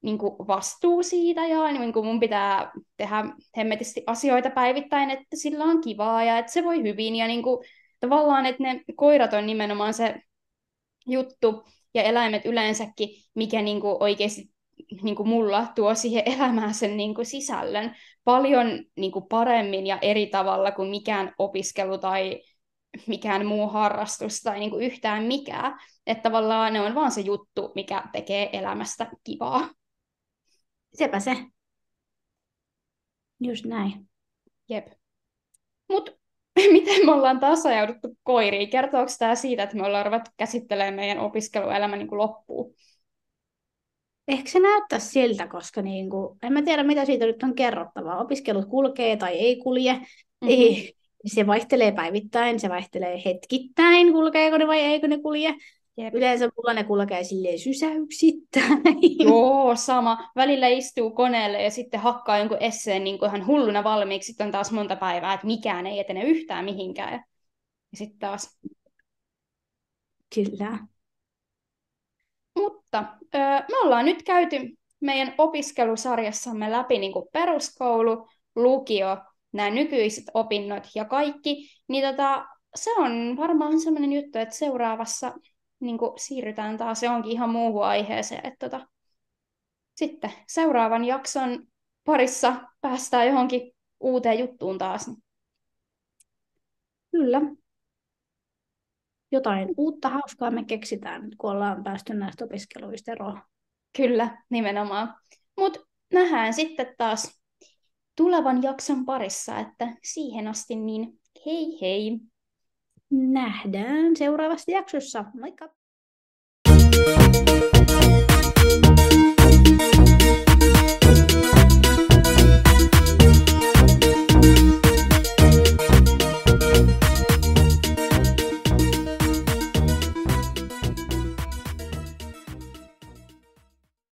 niin kuin vastuu siitä ja niin kuin mun pitää tehdä hemmetisti asioita päivittäin, että sillä on kivaa ja että se voi hyvin ja niin kuin, tavallaan, että ne koirat on nimenomaan se juttu ja eläimet yleensäkin, mikä niin kuin oikeasti niin kuin mulla tuo siihen elämään sen niin kuin sisällön paljon niin kuin paremmin ja eri tavalla kuin mikään opiskelu tai mikään muu harrastus tai niin kuin yhtään mikään. Että tavallaan ne on vaan se juttu, mikä tekee elämästä kivaa. Sepä se. Just näin. Jep. Mut miten me ollaan taas ajauduttu koiriin? Kertooko tämä siitä, että me ollaan ruvettu käsittelemään meidän opiskeluelämä niin kuin loppuun? Ehkä se näyttää siltä, koska en mä tiedä, mitä siitä nyt on kerrottavaa. Opiskelut kulkee tai ei kulje. Mm-hmm. Se vaihtelee päivittäin, se vaihtelee hetkittäin, kulkeeko ne vai eikö ne kulje. Jep. Yleensä mulla ne kulkee silleen sysäyksittäin. Joo, sama. Välillä istuu koneelle ja sitten hakkaa jonkun esseen niin kuin ihan hulluna valmiiksi. Sitten on taas monta päivää, että mikään ei etene yhtään mihinkään. Ja sitten taas. Kyllä. Mutta me ollaan nyt käyty meidän opiskelusarjassamme läpi niin kuin peruskoulu, lukio, nämä nykyiset opinnot ja kaikki. Niin se on varmaan sellainen juttu, että seuraavassa niin kuin siirrytään taas johonkin ihan muuhun aiheeseen. Että sitten seuraavan jakson parissa päästään johonkin uuteen juttuun taas. Kyllä. Jotain uutta hauskaa me keksitään nyt, kun ollaan päästy näistä opiskeluista eroon. Kyllä, nimenomaan. Mutta nähdään sitten taas tulevan jakson parissa, että siihen asti niin hei hei! Nähdään seuraavassa jaksossa. Moikka!